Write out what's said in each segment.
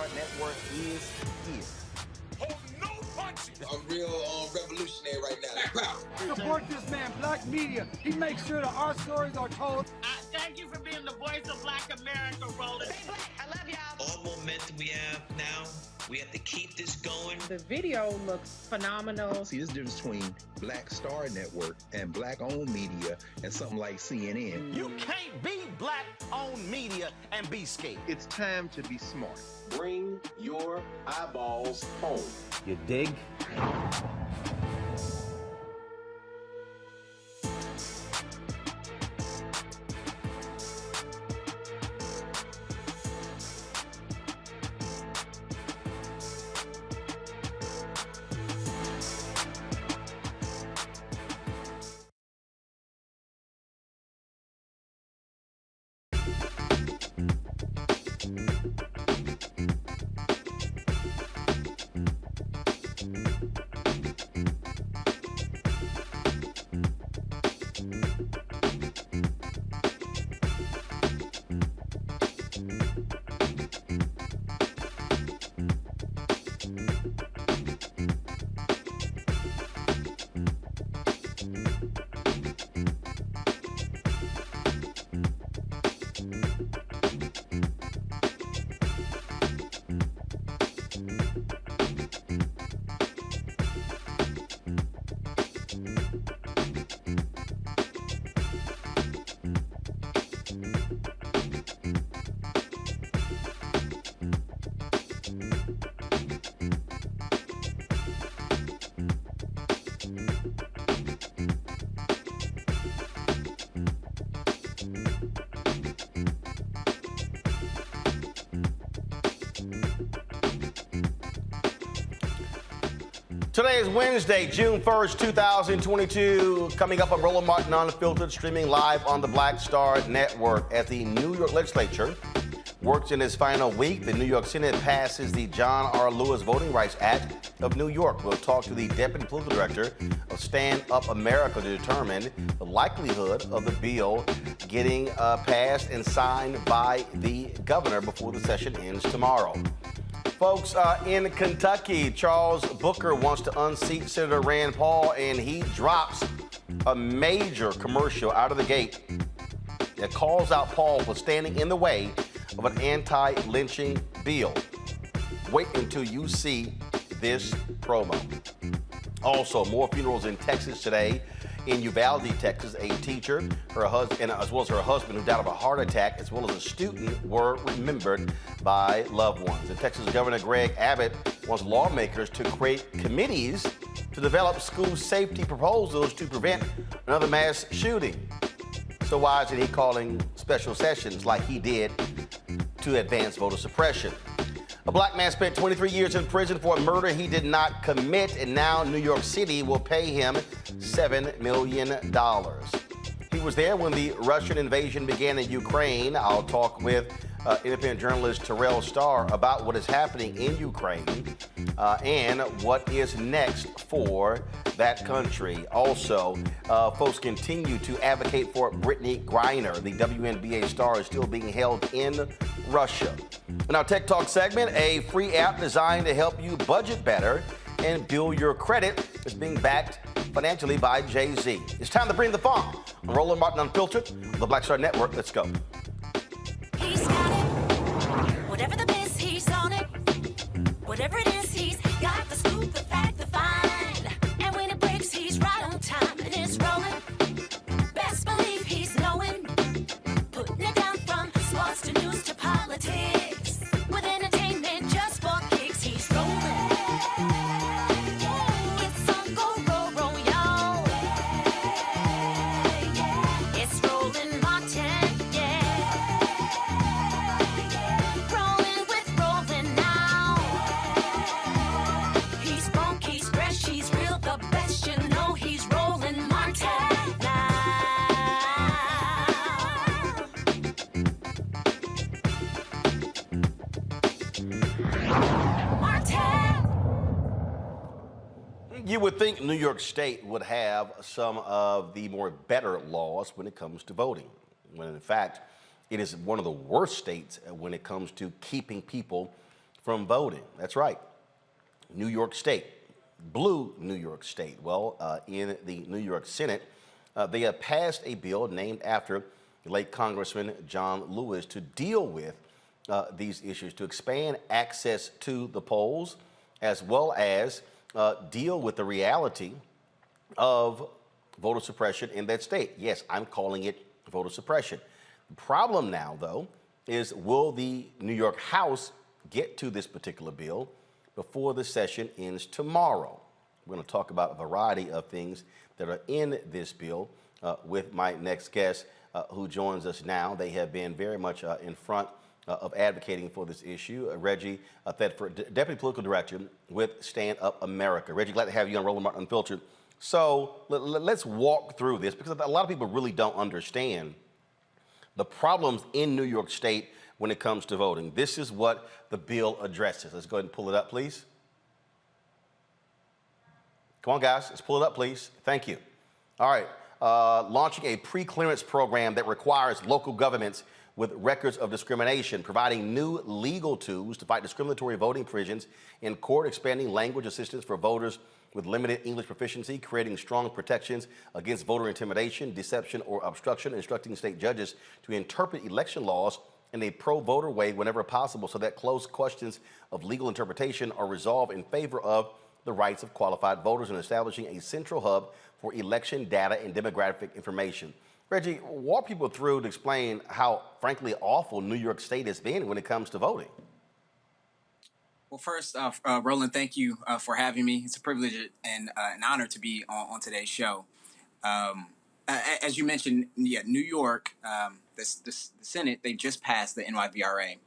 Star Network is here. Hold no punches. I'm real revolutionary right now. Support this man, Black Media. He makes sure that our stories are told. Thank you for being the voice of Black America, Roland. Stay black. I love y'all. All momentum we have now, we have to keep this going. The video looks phenomenal. See, there's a difference between Black Star Network and Black-owned media and something like CNN. You can't be Black-owned media and be scared. It's time to be smart. Bring your eyeballs home. You dig? Today is Wednesday, June 1st, 2022. Coming up on Roland Martin Unfiltered, streaming live on the Black Star Network. As the New York legislature works in its final week, the New York Senate passes the John R. Lewis Voting Rights Act of New York. We'll talk to the Deputy Political Director of Stand Up America to determine the likelihood of the bill getting passed and signed by the governor before the session ends tomorrow. Folks, in Kentucky, Charles Booker wants to unseat Senator Rand Paul, and he drops a major commercial out of the gate that calls out Paul for standing in the way of an anti-lynching bill. Wait until you see this promo. Also, more funerals in Texas today. In Uvalde, Texas, a teacher, her husband, as well as her husband, who died of a heart attack, as well as a student, were remembered by loved ones. And Texas Governor Greg Abbott wants lawmakers to create committees to develop school safety proposals to prevent another mass shooting. So why isn't he calling special sessions like he did to advance voter suppression? A black man spent 23 years in prison for a murder he did not commit, and now New York City will pay him $7 million. He was there when the Russian invasion began in Ukraine. I'll talk with independent journalist Terrell Starr about what is happening in Ukraine and what is next for that country. Also, folks continue to advocate for Brittany Griner. The WNBA star is still being held in Russia. In our Tech Talk segment, a free app designed to help you budget better and build your credit is being backed financially by Jay-Z. It's time to bring the funk on Roland Martin Unfiltered, the Black Star Network. Let's go. He's got it. Whatever the biz, he's on it. Whatever it is, he's got the scoop, the fact, the find. And when it breaks, he's right on time and it's rolling. Best believe he's knowing. Putting it down from sports to news to politics. With entertainment just for kicks, he's rolling. It's on go, roll, roll, y'all. It's Roland Martin, yeah. Rolling with Roland now. He's funk, he's fresh, he's real, the best, you know he's Roland Martin now. You would think New York State would have some of the more better laws when it comes to voting, when in fact it is one of the worst states when it comes to keeping people from voting. That's right. New York State, blue New York State. Well, in the New York Senate, they have passed a bill named after the late Congressman John Lewis to deal with these issues, to expand access to the polls, as well as deal with the reality of voter suppression in that state. Yes, I'm calling it voter suppression. The problem now, though, is will the New York House get to this particular bill before the session ends tomorrow? We're going to talk about a variety of things that are in this bill with my next guest who joins us now. They have been very much in front of advocating for this issue. Reggie Thetford, Deputy Political Director with Stand Up America. Reggie, glad to have you on Roland Martin Unfiltered. So let's walk through this, because a lot of people really don't understand the problems in New York State when it comes to voting. This is what the bill addresses. Let's go ahead and pull it up, please. Come on, guys. Let's pull it up, please. Thank you. All right. Launching a pre-clearance program that requires local governments with records of discrimination, providing new legal tools to fight discriminatory voting provisions in court, expanding language assistance for voters with limited English proficiency, creating strong protections against voter intimidation, deception, or obstruction, instructing state judges to interpret election laws in a pro-voter way whenever possible so that close questions of legal interpretation are resolved in favor of the rights of qualified voters, and establishing a central hub for election data and demographic information. Reggie, walk people through to explain how, frankly, awful New York State has been when it comes to voting. Well, first, Roland, thank you for having me. It's a privilege and an honor to be on today's show. As you mentioned, New York, the Senate, they just passed the NYVRA.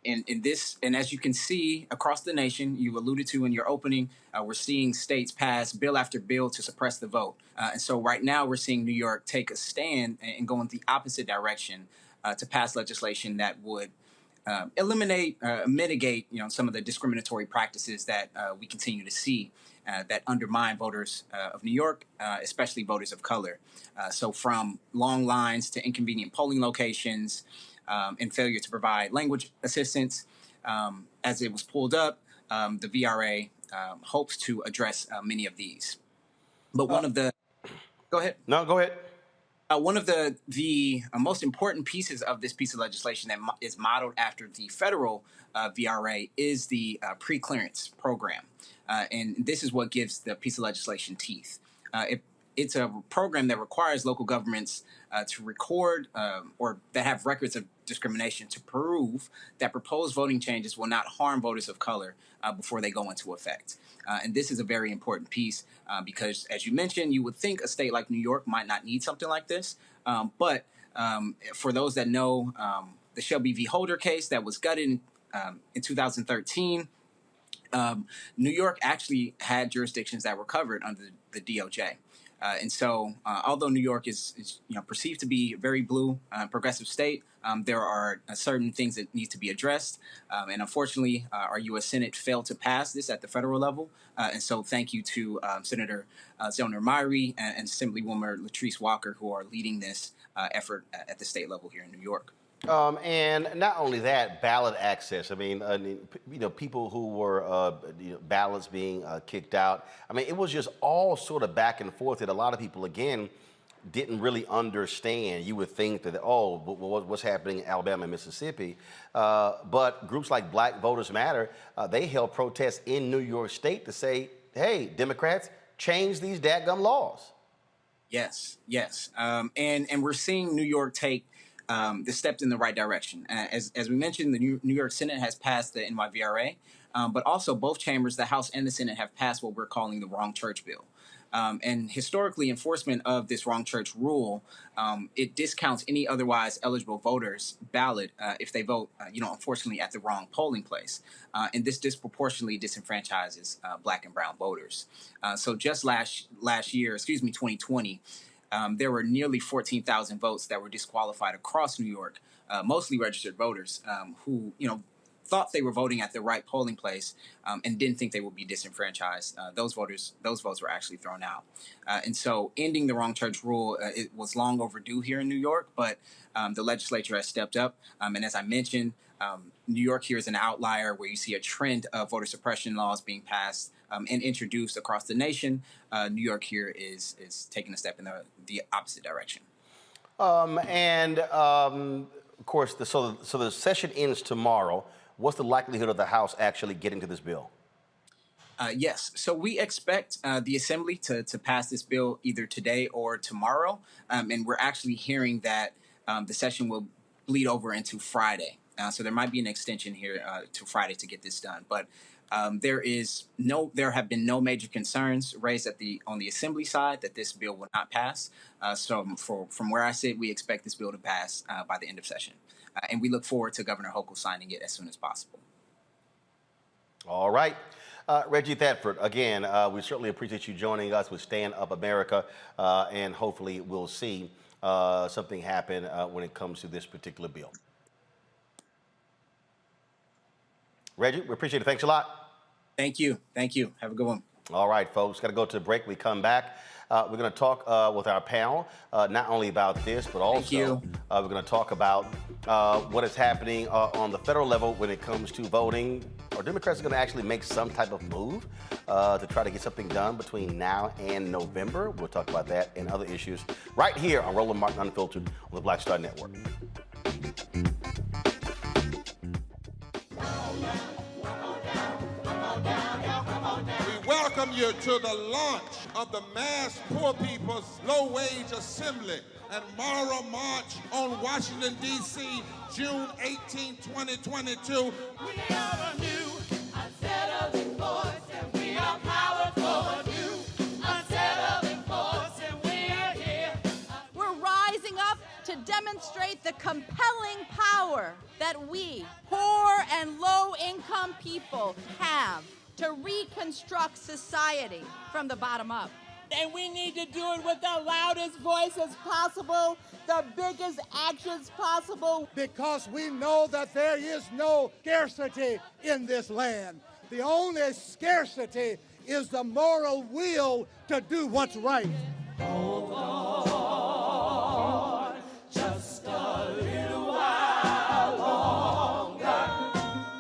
And as you can see across the nation, you alluded to in your opening, we're seeing states pass bill after bill to suppress the vote. And so right now we're seeing New York take a stand and go in the opposite direction to pass legislation that would eliminate, mitigate, some of the discriminatory practices that we continue to see that undermine voters of New York, especially voters of color. So from long lines to inconvenient polling locations, and failure to provide language assistance. As it was pulled up, the VRA hopes to address many of these. But one of the... Go ahead. No, go ahead. One of the most important pieces of this piece of legislation that is modeled after the federal VRA is the pre-clearance program. And this is what gives the piece of legislation teeth. It's a program that requires local governments to record or that have records of discrimination to prove that proposed voting changes will not harm voters of color before they go into effect. And this is a very important piece because, as you mentioned, you would think a state like New York might not need something like this. But for those that know the Shelby v. Holder case that was gutted in 2013, New York actually had jurisdictions that were covered under the DOJ. And so, although New York is perceived to be a very blue, progressive state, there are certain things that need to be addressed. And unfortunately, our U.S. Senate failed to pass this at the federal level. And so, thank you to Senator Zellner Myrie and Assemblywoman Latrice Walker, who are leading this effort at the state level here in New York. And not only that, ballot access. I mean, people who were ballots being kicked out. I mean, it was just all sort of back and forth that a lot of people, again, didn't really understand. You would think that, what's happening in Alabama and Mississippi? But groups like Black Voters Matter, they held protests in New York State to say, hey, Democrats, change these dadgum laws. Yes. And we're seeing New York take the steps in the right direction. As we mentioned, the New York Senate has passed the NYVRA, but also both chambers, the House and the Senate, have passed what we're calling the Wrong Church Bill. And historically, enforcement of this wrong church rule, it discounts any otherwise eligible voters' ballot if they vote, unfortunately, at the wrong polling place. And this disproportionately disenfranchises Black and brown voters. So just last year, 2020, there were nearly 14,000 votes that were disqualified across New York, mostly registered voters who, thought they were voting at the right polling place and didn't think they would be disenfranchised. Those votes were actually thrown out. And so ending the wrong church rule, it was long overdue here in New York, but the legislature has stepped up. And as I mentioned, New York here is an outlier where you see a trend of voter suppression laws being passed and introduced across the nation. New York here is taking a step in the opposite direction. Of course, so the session ends tomorrow. What's the likelihood of the House actually getting to this bill? Yes. So we expect the Assembly to pass this bill either today or tomorrow. And we're actually hearing that the session will bleed over into Friday. So there might be an extension here to Friday to get this done. But there have been no major concerns raised on the Assembly side that this bill will not pass. So from where I sit, we expect this bill to pass by the end of session. And we look forward to Governor Hochul signing it as soon as possible. All right. Reggie Thetford, again, we certainly appreciate you joining us with Stand Up America, and hopefully we'll see something happen when it comes to this particular bill. Reggie, we appreciate it. Thanks a lot. Thank you. Thank you. Have a good one. All right, folks, got to go to the break. We come back. We're going to talk with our panel, not only about this, but also we're going to talk about what is happening on the federal level when it comes to voting. Are Democrats going to actually make some type of move to try to get something done between now and November? We'll talk about that and other issues right here on Roland Martin Unfiltered on the Black Star Network. Welcome you to the launch of the Mass Poor People's Low-Wage Assembly and Moral March on Washington, D.C., June 18, 2022. We are a new, unsettling force, and we are powerful. New, unsettling force, and we are here. We're rising up to demonstrate the compelling power that we, poor and low-income people, have to reconstruct society from the bottom up. And we need to do it with the loudest voices possible, the biggest actions possible. Because we know that there is no scarcity in this land. The only scarcity is the moral will to do what's right. Hold on, just a little while longer.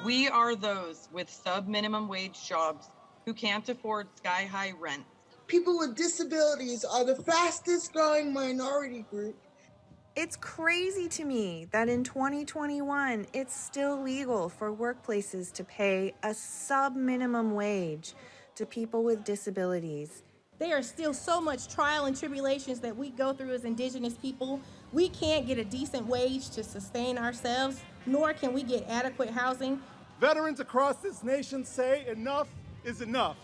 We are those with sub-minimum wage jobs who can't afford sky-high rent. People with disabilities are the fastest growing minority group. It's crazy to me that in 2021, it's still legal for workplaces to pay a sub-minimum wage to people with disabilities. There are still so much trial and tribulations that we go through as Indigenous people. We can't get a decent wage to sustain ourselves, nor can we get adequate housing. Veterans across this nation say enough is enough.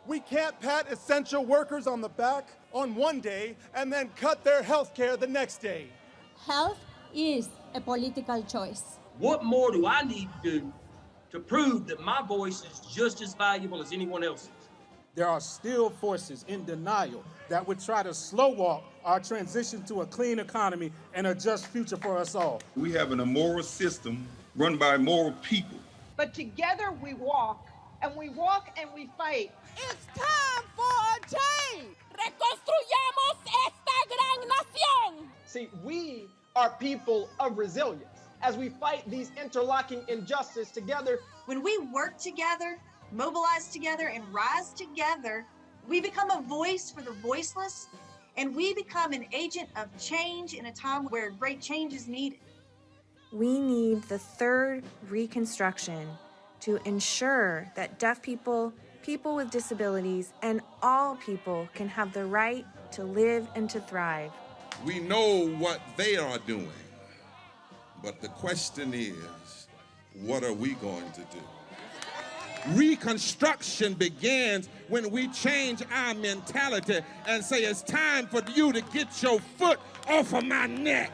We can't pat essential workers on the back on one day and then cut their health care the next day. Health is a political choice. What more do I need to do to prove that my voice is just as valuable as anyone else's? There are still forces in denial that would try to slow walk our transition to a clean economy and a just future for us all. We have an immoral system run by immoral people. But together we walk, and we fight. It's time for a change! Reconstruyamos esta gran nación! See, we are people of resilience. As we fight these interlocking injustices together, when we work together, mobilize together, and rise together, we become a voice for the voiceless, and we become an agent of change in a time where great change is needed. We need the third Reconstruction to ensure that deaf people, people with disabilities, and all people can have the right to live and to thrive. We know what they are doing, but the question is, what are we going to do? Reconstruction begins when we change our mentality and say it's time for you to get your foot off of my neck.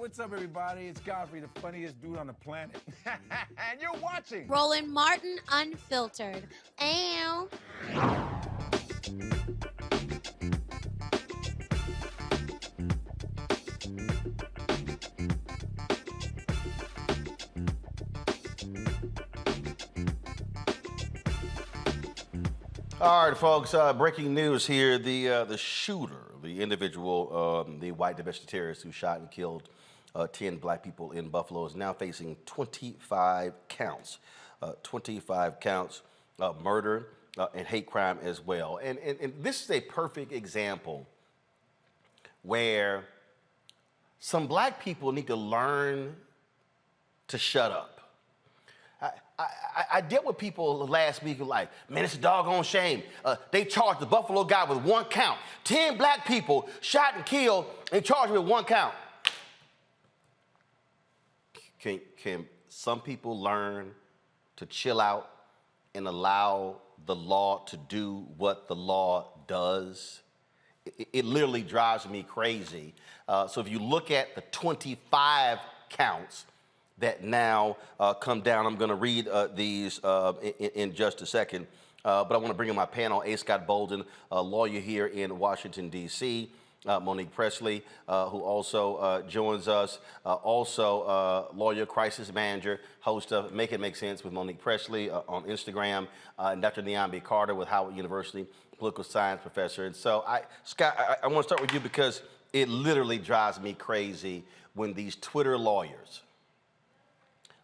What's up, everybody? It's Godfrey, the funniest dude on the planet. And you're watching Roland Martin Unfiltered. Ow. All right, folks. Breaking news here: the shooter, the individual, the white domestic terrorist who shot and killed 10 black people in Buffalo, is now facing 25 counts. 25 counts of murder and hate crime as well. And this is a perfect example where some black people need to learn to shut up. I dealt with people last week who were like, man, it's a doggone shame. They charged the Buffalo guy with 1 count. 10 black people shot and killed and charged with 1 count. Can some people learn to chill out and allow the law to do what the law does? It literally drives me crazy. So if you look at the 25 counts that now come down, I'm going to read these in just a second. But I want to bring in my panel, A. Scott Bolden, a lawyer here in Washington, D.C., Monique Presley, who also joins us, also lawyer, crisis manager, host of Make It Make Sense with Monique Presley on Instagram, and Dr. Niambi Carter with Howard University, political science professor. And so, Scott, I want to start with you because it literally drives me crazy when these Twitter lawyers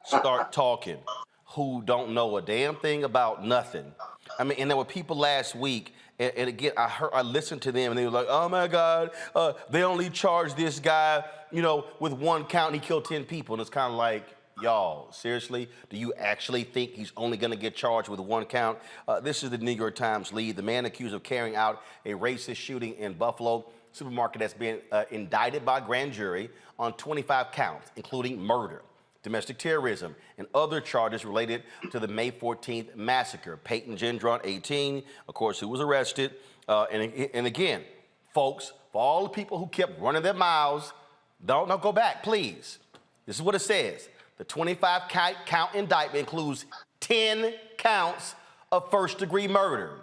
start talking who don't know a damn thing about nothing. I mean, and there were people last week, and again, I listened to them, and they were like, oh my God, they only charged this guy, with 1 count, and he killed 10 people. And it's kind of like, y'all, seriously? Do you actually think he's only gonna get charged with 1 count? This is the New York Times lead. The man accused of carrying out a racist shooting in Buffalo supermarket has been indicted by grand jury on 25 counts, including murder, domestic terrorism, and other charges related to the May 14th massacre. Peyton Gendron, 18, of course, who was arrested. And again, folks, for all the people who kept running their mouths, don't go back, please. This is what it says. The 25 count indictment includes 10 counts of first-degree murder,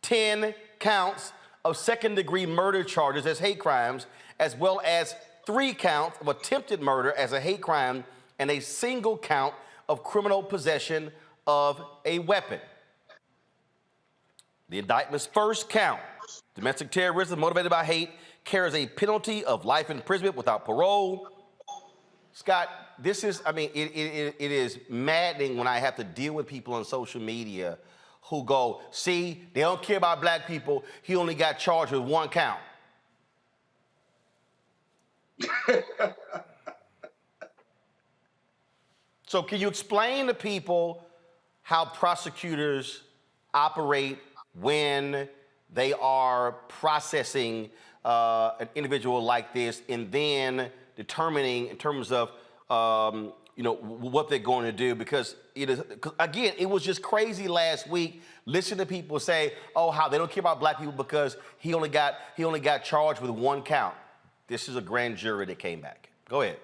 10 counts of second-degree murder charges as hate crimes, as well as 3 counts of attempted murder as a hate crime, and a single count of criminal possession of a weapon. The indictment's first count, domestic terrorism motivated by hate, carries a penalty of life imprisonment without parole. Scott, this is, it is maddening when I have to deal with people on social media who go, see, they don't care about black people, he only got charged with 1 count. So can you explain to people how prosecutors operate when they are processing an individual like this and then determining in terms of what they're going to do? Because again, it was just crazy last week. Listen to people say, oh, how they don't care about black people because he only got charged with 1 count. This is a grand jury that came back. Go ahead.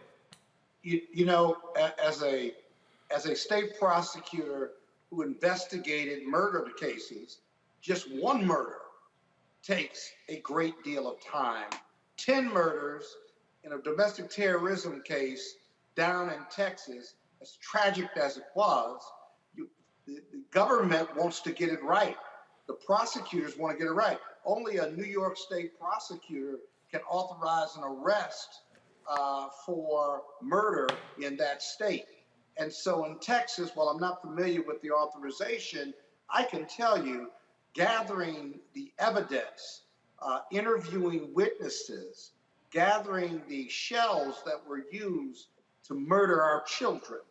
As a state prosecutor who investigated murder cases, just 1 murder takes a great deal of time. 10 murders in a domestic terrorism case down in Texas, as tragic as it was, the government wants to get it right. The prosecutors want to get it right. Only a New York State prosecutor can authorize an arrest for murder in that state. And so in Texas, while I'm not familiar with the authorization, I can tell you, gathering the evidence, interviewing witnesses, gathering the shells that were used to murder our children,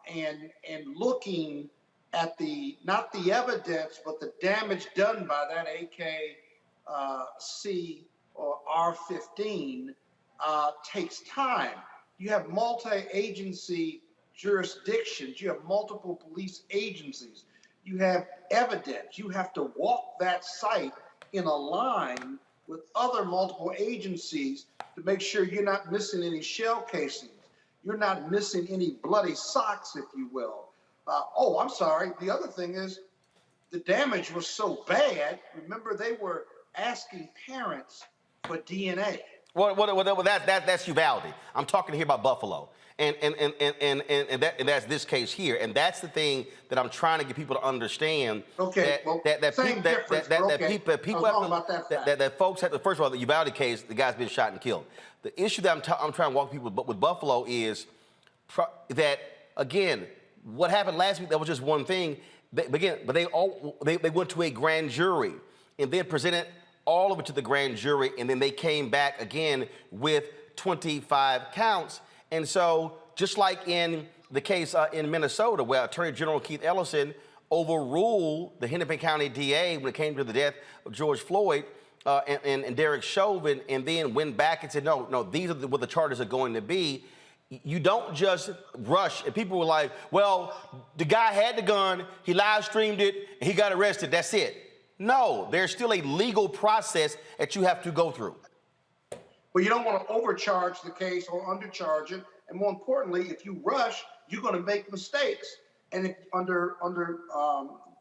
and looking at not the evidence, but the damage done by that AKC or R-15 takes time. You have multi-agency jurisdictions. You have multiple police agencies. You have evidence. You have to walk that site in a line with other multiple agencies to make sure you're not missing any shell casings. You're not missing any bloody socks, if you will. I'm sorry. The other thing is the damage was so bad. Remember, they were asking parents for DNA. Well, that's Uvalde. I'm talking here about Buffalo. And that's this case here. And that's the thing that I'm trying to get people to understand. Okay, That folks have to, first of all, the Uvalde case, the guy's been shot and killed. The issue that I'm trying to walk people with Buffalo is that, again, what happened last week, that was just one thing. But they went to a grand jury and then presented all of it to the grand jury, and then they came back again with 25 counts. And so, just like in the case in Minnesota, where Attorney General Keith Ellison overruled the Hennepin County DA when it came to the death of George Floyd and Derek Chauvin, and then went back and said, no, these are what the charges are going to be. You don't just rush. And people were like, well, the guy had the gun, he live streamed it, and he got arrested, that's it. No, there's still a legal process that you have to go through. Well, you don't want to overcharge the case or undercharge it. And more importantly, if you rush, you're going to make mistakes. And if under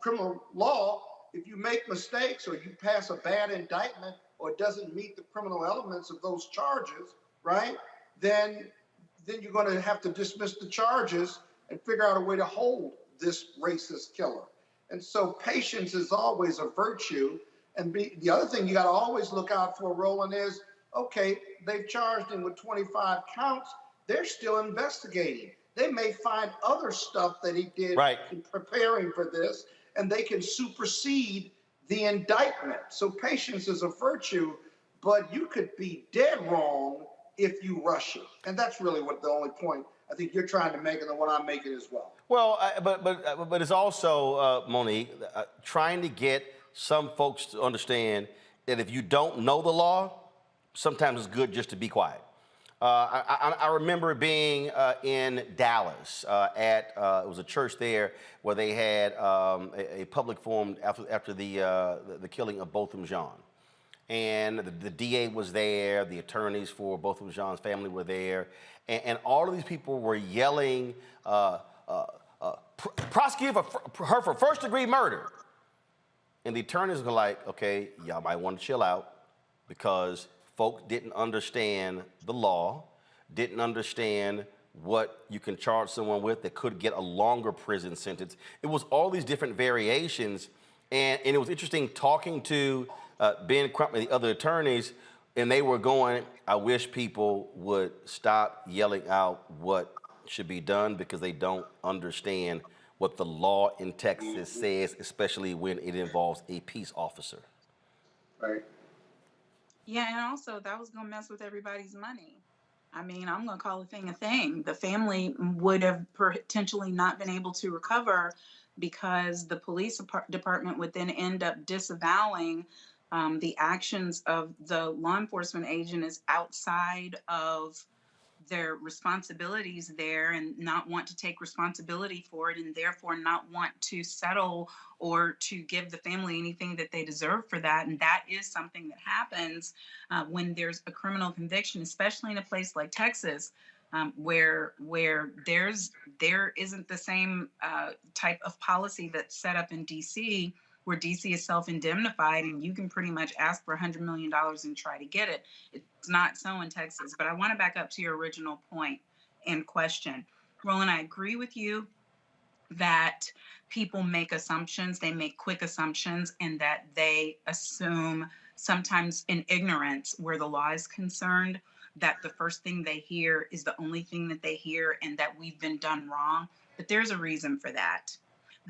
criminal law, if you make mistakes or you pass a bad indictment or it doesn't meet the criminal elements of those charges, right, then you're going to have to dismiss the charges and figure out a way to hold this racist killer. And so patience is always a virtue. And the other thing you got to always look out for, Roland, is, okay, they've charged him with 25 counts. They're still investigating. They may find other stuff that he did in preparing for this, and they can supersede the indictment. So patience is a virtue, but you could be dead wrong if you rush it. And that's really what the only point I think you're trying to make and the one I'm making as well. Well, but it's also, Monique, trying to get some folks to understand that if you don't know the law, sometimes it's good just to be quiet. I remember being in Dallas it was a church there where they had a public forum after the killing of Botham Jean. And the DA was there, the attorneys for Botham Jean's family were there, and all of these people were yelling, prosecute her for first-degree murder. And the attorneys were like, okay, y'all might want to chill out because folks didn't understand the law, didn't understand what you can charge someone with that could get a longer prison sentence. It was all these different variations, and it was interesting talking to Ben Crump and the other attorneys, and they were going, I wish people would stop yelling out what should be done because they don't understand what the law in Texas says, especially when it involves a peace officer. Right. Yeah, and also that was going to mess with everybody's money. I mean, I'm going to call a thing a thing. The family would have potentially not been able to recover because the police department would then end up disavowing the actions of the law enforcement agent is outside of their responsibilities there and not want to take responsibility for it and therefore not want to settle or to give the family anything that they deserve for that. And that is something that happens when there's a criminal conviction, especially in a place like Texas, where there isn't the same type of policy that's set up in DC, where DC is self-indemnified and you can pretty much ask for $100 million and try to get it. It's not so in Texas. But I want to back up to your original point and question. Roland, I agree with you that people make assumptions, they make quick assumptions, and that they assume, sometimes in ignorance where the law is concerned, that the first thing they hear is the only thing that they hear and that we've been done wrong. But there's a reason for that.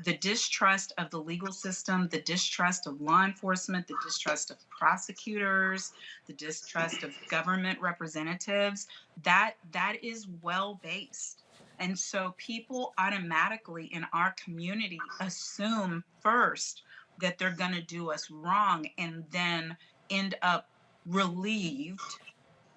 The distrust of the legal system, the distrust of law enforcement, the distrust of prosecutors, the distrust of government representatives, that is well-based. And so people automatically in our community assume first that they're going to do us wrong and then end up relieved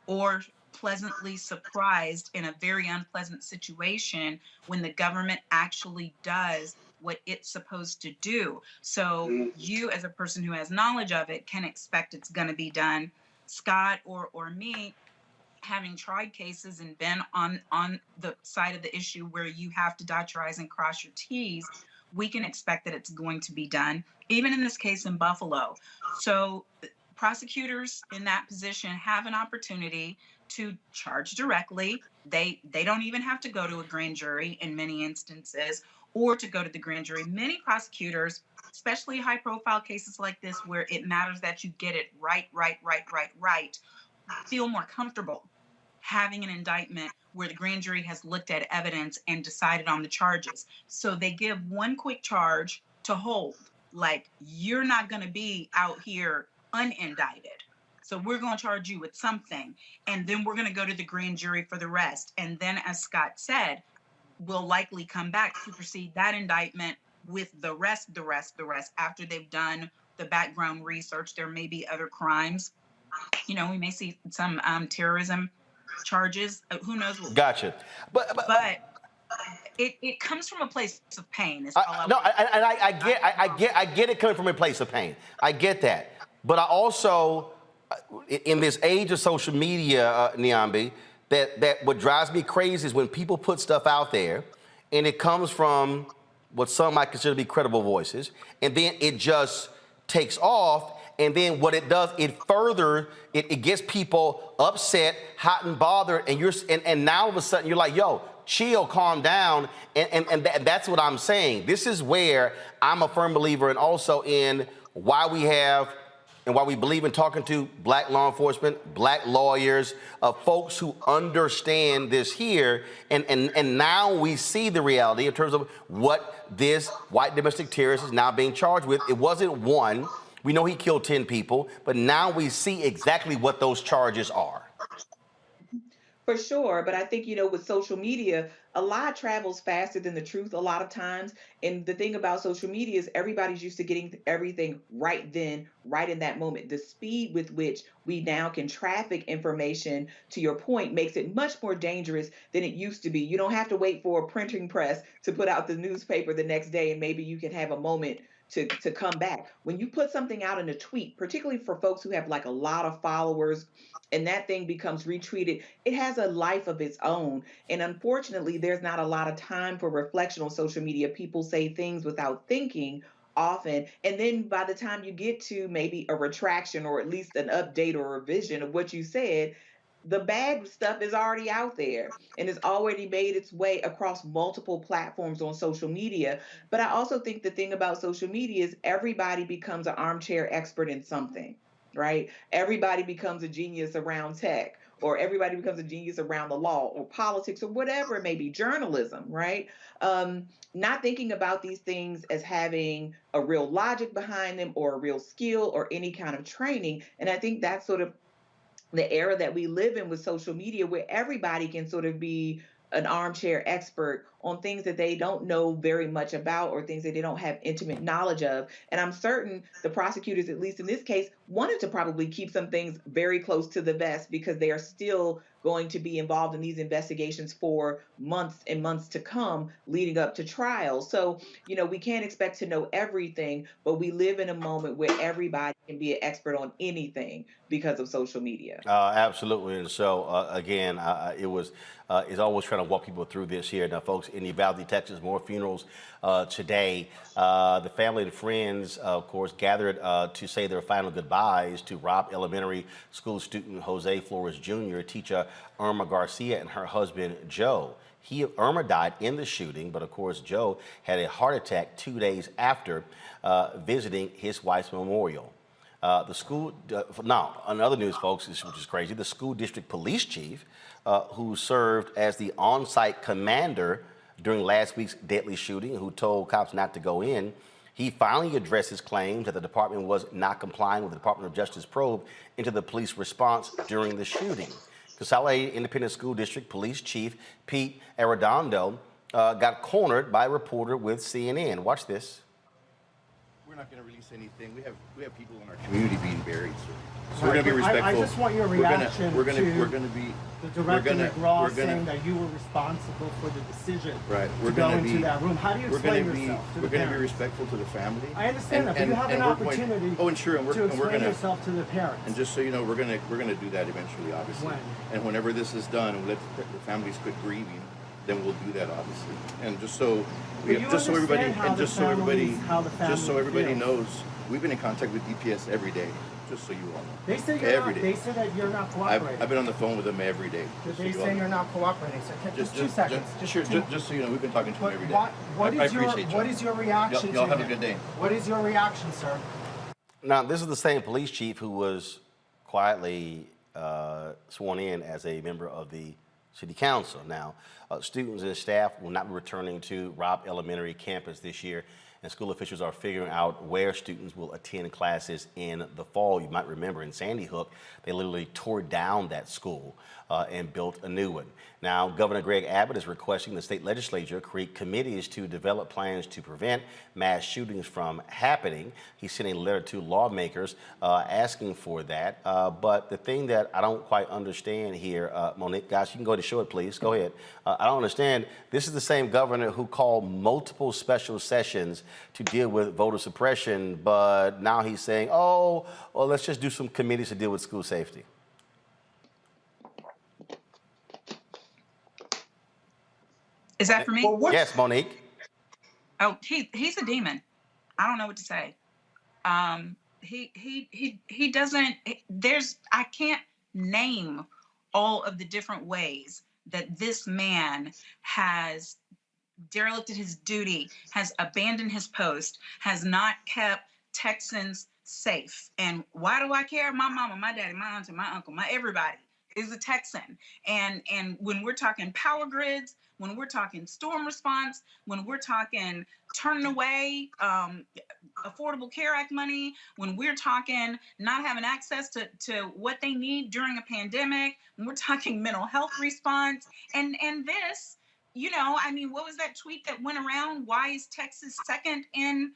or pleasantly surprised in a very unpleasant situation when the government actually does what it's supposed to do. So you, as a person who has knowledge of it, can expect it's going to be done. Scott or me, having tried cases and been on the side of the issue where you have to dot your I's and cross your T's, we can expect that it's going to be done, even in this case in Buffalo. So prosecutors in that position have an opportunity to charge directly. They don't even have to go to a grand jury in many instances, or to go to the grand jury. Many prosecutors, especially high profile cases like this where it matters that you get it right, feel more comfortable having an indictment where the grand jury has looked at evidence and decided on the charges. So they give one quick charge to hold, like, you're not going to be out here unindicted. So we're going to charge you with something, and then we're going to go to the grand jury for the rest. And then, as Scott said, we'll likely come back to proceed that indictment with the rest after they've done the background research. There may be other crimes. You know, we may see some terrorism charges. Who knows what? Gotcha. But it comes from a place of pain. I get it coming from a place of pain. I get that. But I also, in this age of social media, Niambi, that what drives me crazy is when people put stuff out there and it comes from what some might consider to be credible voices, and then it just takes off. And then what it does, it gets people upset, hot and bothered, and now all of a sudden you're like, yo, chill, calm down, and that's what I'm saying. This is where I'm a firm believer, and also in why we believe in talking to black law enforcement, black lawyers, folks who understand this here, and now we see the reality in terms of what this white domestic terrorist is now being charged with. It wasn't one. We know he killed 10 people, but now we see exactly what those charges are. For sure. But I think, with social media, a lie travels faster than the truth a lot of times. And the thing about social media is everybody's used to getting everything right then, right in that moment. The speed with which we now can traffic information, to your point, makes it much more dangerous than it used to be. You don't have to wait for a printing press to put out the newspaper the next day, and maybe you can have a moment to come back. When you put something out in a tweet, particularly for folks who have like a lot of followers, and that thing becomes retweeted, it has a life of its own. And unfortunately, there's not a lot of time for reflection on social media. People say things without thinking often. And then by the time you get to maybe a retraction or at least an update or revision of what you said, the bad stuff is already out there and has already made its way across multiple platforms on social media. But I also think the thing about social media is everybody becomes an armchair expert in something, right? Everybody becomes a genius around tech, or everybody becomes a genius around the law or politics or whatever it may be, journalism, right? Not thinking about these things as having a real logic behind them or a real skill or any kind of training. And I think that's sort of the era that we live in with social media, where everybody can sort of be an armchair expert on things that they don't know very much about or things that they don't have intimate knowledge of. And I'm certain the prosecutors, at least in this case, wanted to probably keep some things very close to the vest because they are still going to be involved in these investigations for months and months to come leading up to trial. So, we can't expect to know everything, but we live in a moment where everybody can be an expert on anything because of social media. Absolutely. And so, again, it's always trying to walk people through this here. Now, folks, in Uvalde, Texas, more funerals today. The family and friends, of course, gathered to say their final goodbyes to Robb Elementary School student Jose Flores Jr., teacher Irma Garcia, and her husband, Joe. Irma died in the shooting, but of course, Joe had a heart attack 2 days after visiting his wife's memorial. The school, now, on other news, folks, which is crazy, the school district police chief, who served as the on-site commander during last week's deadly shooting, who told cops not to go in, he finally addressed his claims that the department was not complying with the Department of Justice probe into the police response during the shooting. Consolidated Independent School District Police Chief Pete Arredondo got cornered by a reporter with CNN. Watch this. We're not going to release anything. We have people in our community being buried, sir. So we're going to be respectful. I just want your reaction we're going to be the Director McGraw saying that you were responsible for the decision to go into that room. How do you explain yourself to the parents? We're going to be respectful to the family. I understand that, but you have an opportunity to explain yourself to the parents. And just so you know, we're going to do that eventually, obviously. When? And whenever this is done, and let the families quit grieving, then we'll do that, obviously. And just so everybody knows, we've been in contact with DPS every day. Just so you all know. They say They say that you're not cooperating. I've been on the phone with them every day. Did they say you're not cooperating? So just 2 seconds. Just so you know, we've been talking to them every day. What is your reaction? Y'all have a good day. What is your reaction, sir? Now, this is the same police chief who was quietly sworn in as a member of the city council. Now, students and staff will not be returning to Robb Elementary campus this year, and school officials are figuring out where students will attend classes in the fall. You might remember in Sandy Hook, they literally tore down that school and built a new one. Now, Governor Greg Abbott is requesting the state legislature create committees to develop plans to prevent mass shootings from happening. He's sending a letter to lawmakers asking for that. But the thing that I don't quite understand here, Monique, guys, you can go ahead and show it, please. Go ahead. I don't understand. This is the same governor who called multiple special sessions to deal with voter suppression, but now he's saying, oh, well, let's just do some committees to deal with school safety. Is that for me? Well, yes, Monique. Oh, he's a demon. I don't know what to say. He doesn't. I can't name all of the different ways that this man has derelicted his duty, has abandoned his post, has not kept Texans safe. And why do I care? My mama, my daddy, my auntie, my uncle, my everybody is a Texan. And when we're talking power grids, when we're talking storm response, when we're talking turning away Affordable Care Act money, when we're talking not having access to what they need during a pandemic, when we're talking mental health response, and this, you know, I mean, what was that tweet that went around? Why is Texas second in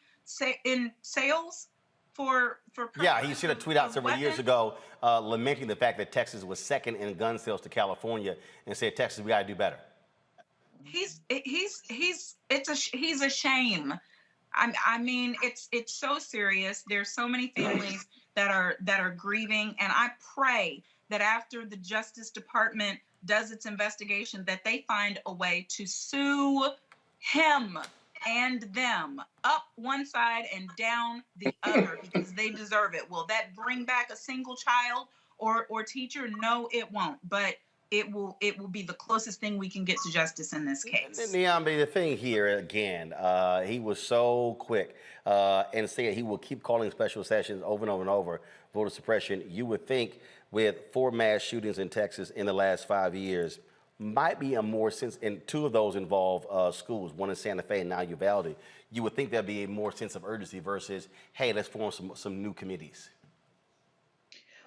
sales for yeah, he sent a tweet out several years ago lamenting the fact that Texas was second in gun sales to California and said, Texas, we got to do better. He's a shame. I mean, it's so serious. There's so many families that are grieving, and I pray that after the Justice Department does its investigation, that they find a way to sue him and them up one side and down the other, because they deserve it. Will that bring back a single child or teacher? No, it won't. But it will be the closest thing we can get to justice in this case. Niambi, the thing here again, he was so quick and saying he will keep calling special sessions over and over and over, voter suppression. You would think with 4 mass shootings in Texas in the last 5 years, might be a more sense, and 2 of those involve schools, one in Santa Fe and now Uvalde. You would think there'd be a more sense of urgency versus, hey, let's form some new committees.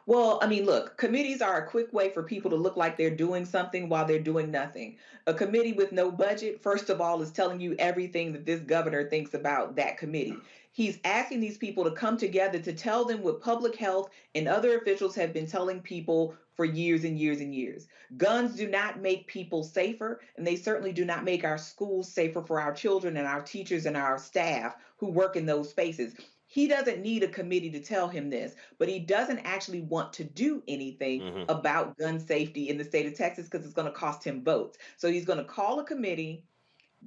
Well, I mean, look, committees are a quick way for people to look like they're doing something while they're doing nothing. A committee with no budget, first of all, is telling you everything that this governor thinks about that committee. He's asking these people to come together to tell them what public health and other officials have been telling people for years and years and years. Guns do not make people safer, and they certainly do not make our schools safer for our children and our teachers and our staff who work in those spaces. He doesn't need a committee to tell him this, but he doesn't actually want to do anything about gun safety in the state of Texas because it's going to cost him votes. So he's going to call a committee,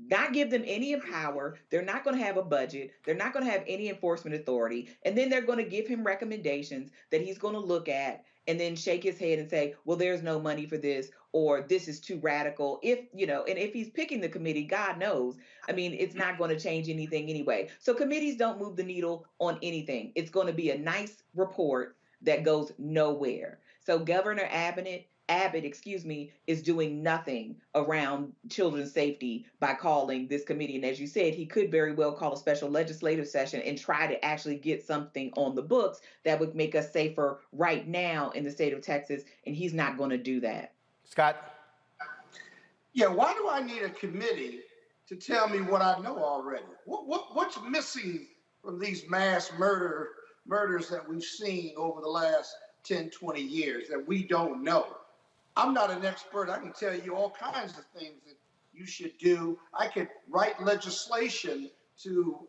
not give them any power. They're not going to have a budget. They're not going to have any enforcement authority. And then they're going to give him recommendations that he's going to look at and then shake his head and say, well, there's no money for this, or this is too radical. If, you know, and if he's picking the committee, God knows, I mean, it's not going to change anything anyway. So committees don't move the needle on anything. It's going to be a nice report that goes nowhere. So Governor Abbott, is doing nothing around children's safety by calling this committee. And as you said, he could very well call a special legislative session and try to actually get something on the books that would make us safer right now in the state of Texas. And he's not going to do that. Scott? Yeah, why do I need a committee to tell me what I know already? What's missing from these mass murders that we've seen over the last 10, 20 years that we don't know? I'm not an expert. I can tell you all kinds of things that you should do. I could write legislation to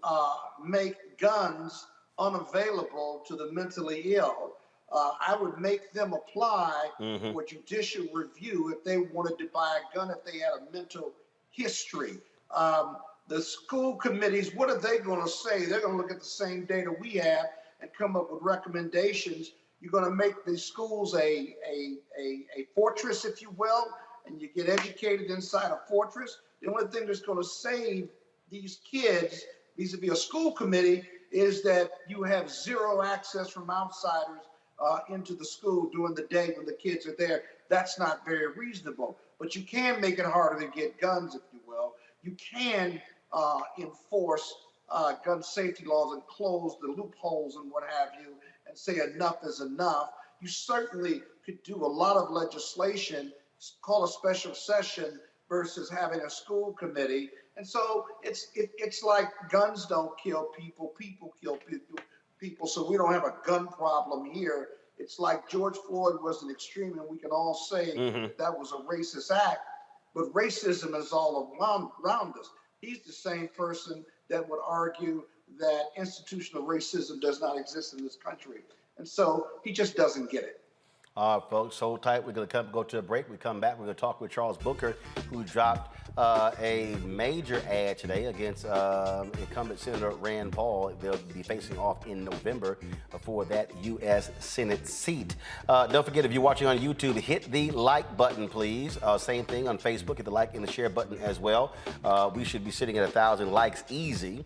make guns unavailable to the mentally ill. I would make them apply for judicial review if they wanted to buy a gun, if they had a mental history. The school committees, what are they going to say? They're going to look at the same data we have. and come up with recommendations. You're going to make these schools a fortress, if you will, and you get educated inside a fortress. The only thing that's going to save these kids vis-a-vis a school committee is that you have zero access from outsiders into the school during the day when the kids are there. That's not very reasonable. But you can make it harder to get guns, if you will. You can enforce gun safety laws and close the loopholes and what have you, and say enough is enough. You certainly could do a lot of legislation, call a special session versus having a school committee. And so it's like guns don't kill people, people kill people. So we don't have a gun problem here. It's like George Floyd was an extreme, and we can all say that was a racist act, but racism is all around us. He's the same person that would argue that institutional racism does not exist in this country. And so he just doesn't get it. All right, folks, hold tight. We're going to go to a break. We come back. We're going to talk with Charles Booker, who dropped a major ad today against incumbent Senator Rand Paul. They'll be facing off in November for that U.S. Senate seat. Don't forget, if you're watching on YouTube, hit the like button, please. Same thing on Facebook. Hit the like and the share button as well. We should be sitting at 1,000 likes easy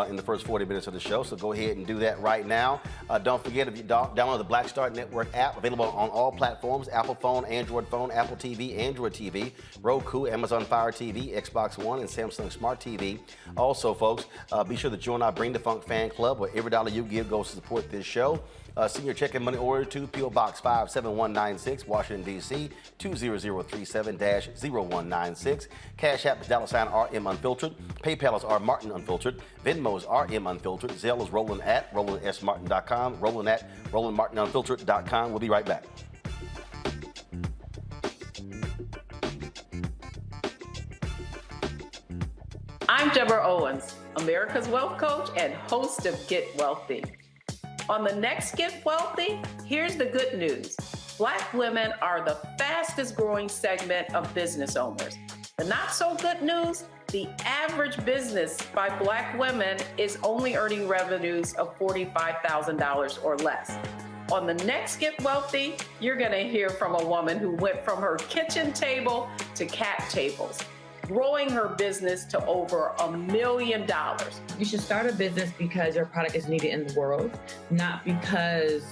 in the first 40 minutes of the show, so go ahead and do that right now. Don't forget, if you download the Black Star Network app, available on all platforms: Apple phone, Android phone, Apple TV, Android TV, Roku, Amazon Fire TV, Xbox One, and Samsung Smart TV. Also, folks, be sure to join our Bring the Funk fan club, where every dollar you give goes to support this show. Send your check and money order to P.O. Box 57196, Washington, D.C. 20037-0196. Cash App is $RM Unfiltered. PayPal is R Martin Unfiltered. Venmo is RM Unfiltered. Zelle is Roland@RolandSMartin.com. Roland@RolandMartinUnfiltered.com. We'll be right back. I'm Deborah Owens, America's Wealth Coach and host of Get Wealthy. On the next Get Wealthy, here's the good news. Black women are the fastest growing segment of business owners. The not so good news, the average business by Black women is only earning revenues of $45,000 or less. On the next Get Wealthy, you're gonna hear from a woman who went from her kitchen table to cat tables, growing her business to over $1 million. You should start a business because your product is needed in the world, not because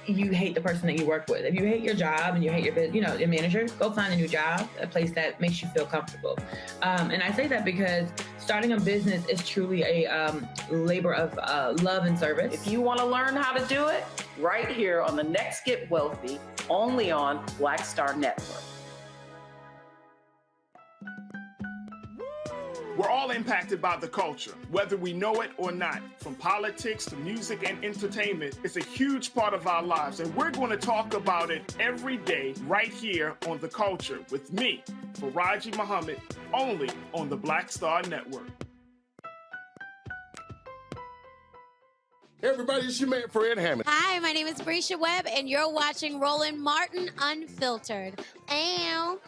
you hate the person that you work with. If you hate your job and you hate your manager, go find a new job, a place that makes you feel comfortable. And I say that because starting a business is truly a labor of love and service. If you want to learn how to do it, right here on the next Get Wealthy, only on Black Star Network. We're all impacted by the culture, whether we know it or not. From politics to music and entertainment, it's a huge part of our lives, and we're going to talk about it every day right here on The Culture with me, Faraji Muhammad, only on the Black Star Network. Hey everybody, it's your man Fred Hammond. Hi, my name is Brescia Webb, and you're watching Roland Martin Unfiltered. Ow.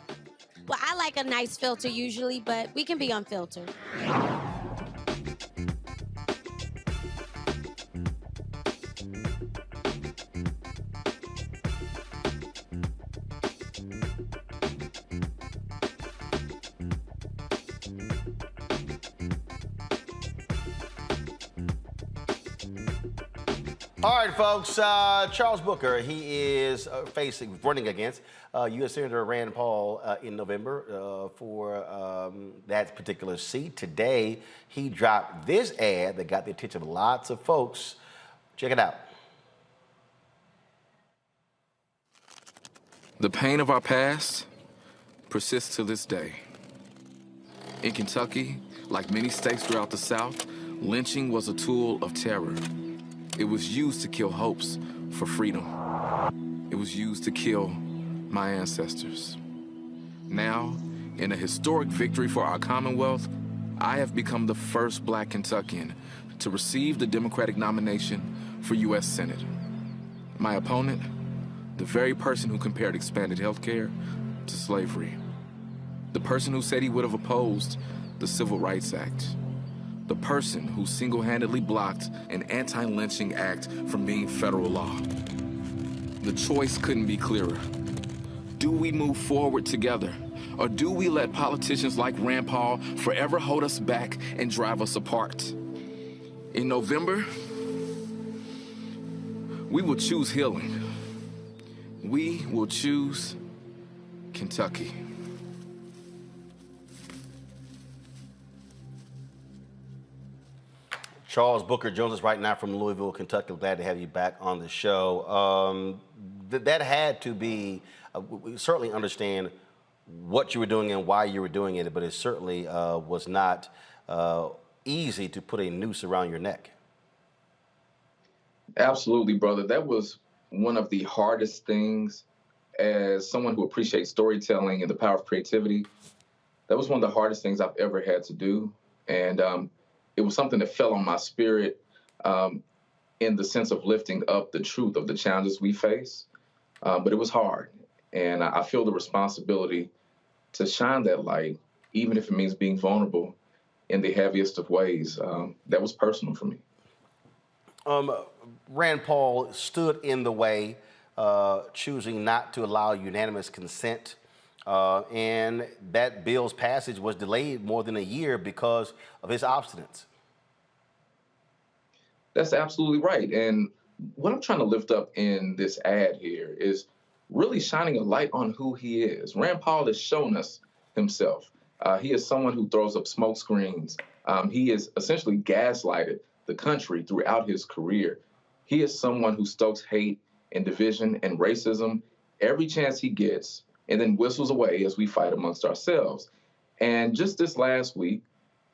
Well, I like a nice filter usually, but we can be unfiltered. All right, folks. Charles Booker, he is running against U.S. Senator Rand Paul in November for that particular seat. Today, he dropped this ad that got the attention of lots of folks. Check it out. The pain of our past persists to this day. In Kentucky, like many states throughout the South, lynching was a tool of terror. It was used to kill hopes for freedom. It was used to kill my ancestors. Now, in a historic victory for our Commonwealth, I have become the first Black Kentuckian to receive the Democratic nomination for U.S. Senate. My opponent, the very person who compared expanded health care to slavery. The person who said he would have opposed the Civil Rights Act. the person who single-handedly blocked an anti-lynching act from being federal law. The choice couldn't be clearer. Do we move forward together, or do we let politicians like Rand Paul forever hold us back and drive us apart? In November, we will choose healing. We will choose Kentucky. Charles Booker Jones is right now from Louisville, Kentucky. Glad to have you back on the show. That had to be, we certainly understand what you were doing and why you were doing it, but it certainly was not easy to put a noose around your neck. Absolutely, brother. That was one of the hardest things as someone who appreciates storytelling and the power of creativity. That was one of the hardest things I've ever had to do. And it was something that fell on my spirit in the sense of lifting up the truth of the challenges we face. But it was hard. And I feel the responsibility to shine that light, even if it means being vulnerable in the heaviest of ways. That was personal for me. Rand Paul stood in the way, choosing not to allow unanimous consent. And that bill's passage was delayed more than a year because of his obstinance. That's absolutely right. And what I'm trying to lift up in this ad here is really shining a light on who he is. Rand Paul has shown us himself. He is someone who throws up smoke screens. He has essentially gaslighted the country throughout his career. He is someone who stokes hate and division and racism every chance he gets, and then whistles away as we fight amongst ourselves. And just this last week,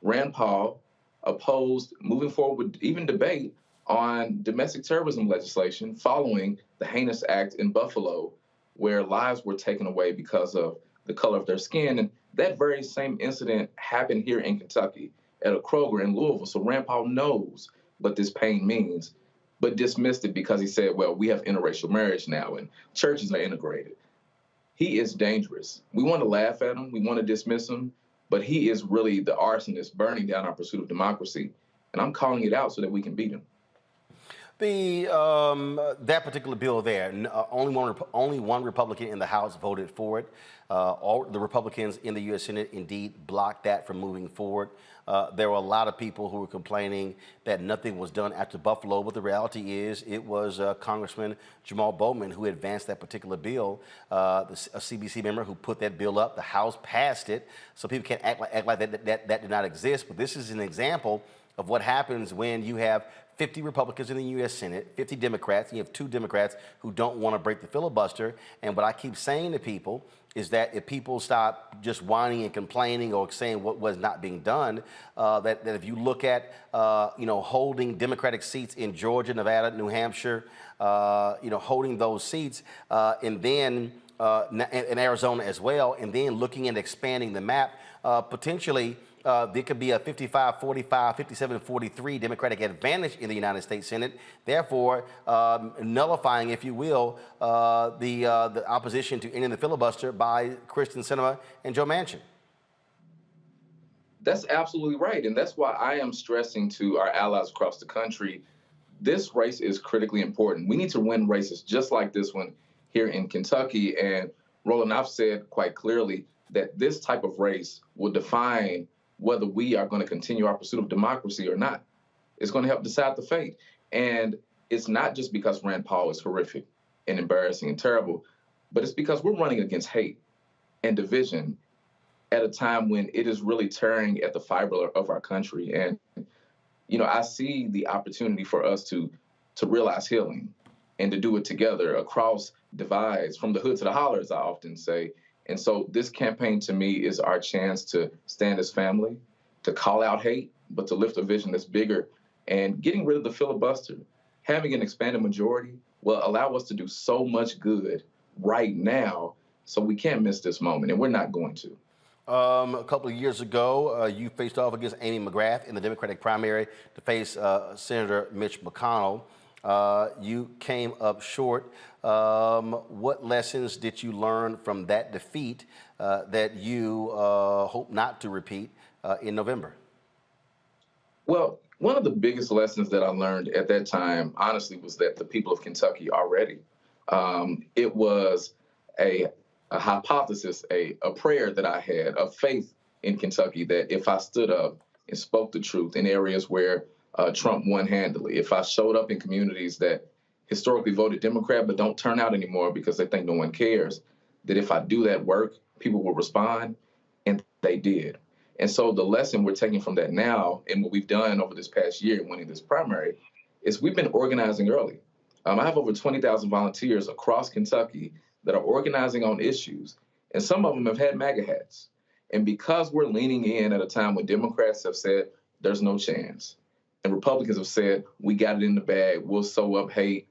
Rand Paul opposed moving forward with even debate on domestic terrorism legislation following the heinous act in Buffalo, where lives were taken away because of the color of their skin. And that very same incident happened here in Kentucky at a Kroger in Louisville. So Rand Paul knows what this pain means, but dismissed it because he said, well, we have interracial marriage now and churches are integrated. He is dangerous. We want to laugh at him. We want to dismiss him, but he is really the arsonist burning down our pursuit of democracy. And I'm calling it out so that we can beat him. That particular bill there, only one Republican in the House voted for it. All the Republicans in the U.S. Senate indeed blocked that from moving forward. There were a lot of people who were complaining that nothing was done after Buffalo, but the reality is it was Congressman Jamal Bowman who advanced that particular bill, a CBC member who put that bill up. The House passed it, so people can't act like that did not exist. But this is an example of what happens when you have 50 Republicans in the U.S. Senate, 50 Democrats, and you have 2 Democrats who don't want to break the filibuster. And what I keep saying to people is that if people stop just whining and complaining or saying what was not being done, that if you look at, holding Democratic seats in Georgia, Nevada, New Hampshire, holding those seats, and then in Arizona as well, and then looking at expanding the map, potentially, there could be a 55-45, 57-43 Democratic advantage in the United States Senate, therefore nullifying, if you will, the opposition to ending the filibuster by Kristen Sinema and Joe Manchin. That's absolutely right, and that's why I am stressing to our allies across the country, this race is critically important. We need to win races just like this one here in Kentucky, and Roland, I've said quite clearly that this type of race will define whether we are going to continue our pursuit of democracy or not. It's going to help decide the fate. And it's not just because Rand Paul is horrific and embarrassing and terrible, but it's because we're running against hate and division at a time when it is really tearing at the fiber of our country. And, I see the opportunity for us to realize healing and to do it together across divides, from the hood to the holler, as I often say. And so this campaign to me is our chance to stand as family, to call out hate, but to lift a vision that's bigger. And getting rid of the filibuster, having an expanded majority, will allow us to do so much good right now. So we can't miss this moment, and we're not going to. A couple of years ago, you faced off against Amy McGrath in the Democratic primary to face Senator Mitch McConnell. You came up short. What lessons did you learn from that defeat that you hope not to repeat in November? Well, one of the biggest lessons that I learned at that time, honestly, was that the people of Kentucky are ready. It was a hypothesis, a prayer that I had, of faith in Kentucky, that if I stood up and spoke the truth in areas where Trump won handily, if I showed up in communities that historically voted Democrat but don't turn out anymore because they think no one cares, that if I do that work, people will respond, and they did. And so the lesson we're taking from that now, and what we've done over this past year winning this primary, is we've been organizing early. I have over 20,000 volunteers across Kentucky that are organizing on issues, and some of them have had MAGA hats. And because we're leaning in at a time when Democrats have said there's no chance, and Republicans have said we got it in the bag, we'll sow up hate,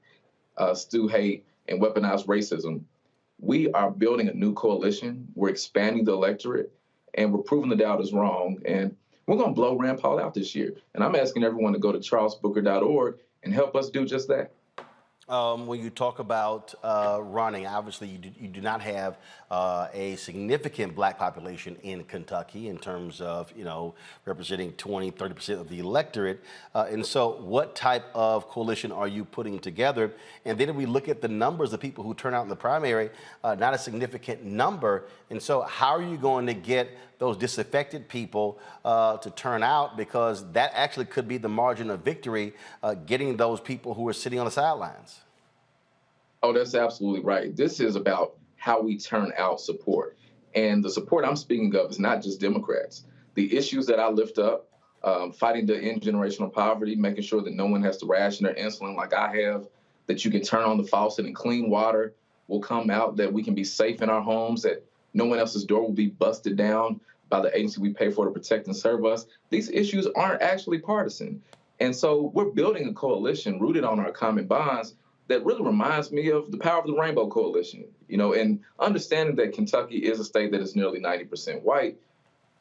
stew hate, and weaponize racism, we are building a new coalition. We're expanding the electorate, and we're proving the doubters wrong. And we're going to blow Rand Paul out this year. And I'm asking everyone to go to charlesbooker.org and help us do just that. When you talk about running, obviously you do not have a significant black population in Kentucky in terms of, representing 20, 30% of the electorate. And so what type of coalition are you putting together? And then if we look at the numbers of people who turn out in the primary, not a significant number. And so how are you going to get those disaffected people to turn out? Because that actually could be the margin of victory, getting those people who are sitting on the sidelines. Oh, that's absolutely right. This is about how we turn out support. And the support I'm speaking of is not just Democrats. The issues that I lift up, fighting to end generational poverty, making sure that no one has to ration their insulin like I have, that you can turn on the faucet and clean water will come out, that we can be safe in our homes, that no one else's door will be busted down by the agency we pay for to protect and serve us. These issues aren't actually partisan. And so we're building a coalition rooted on our common bonds that really reminds me of the power of the Rainbow Coalition, and understanding that Kentucky is a state that is nearly 90% white.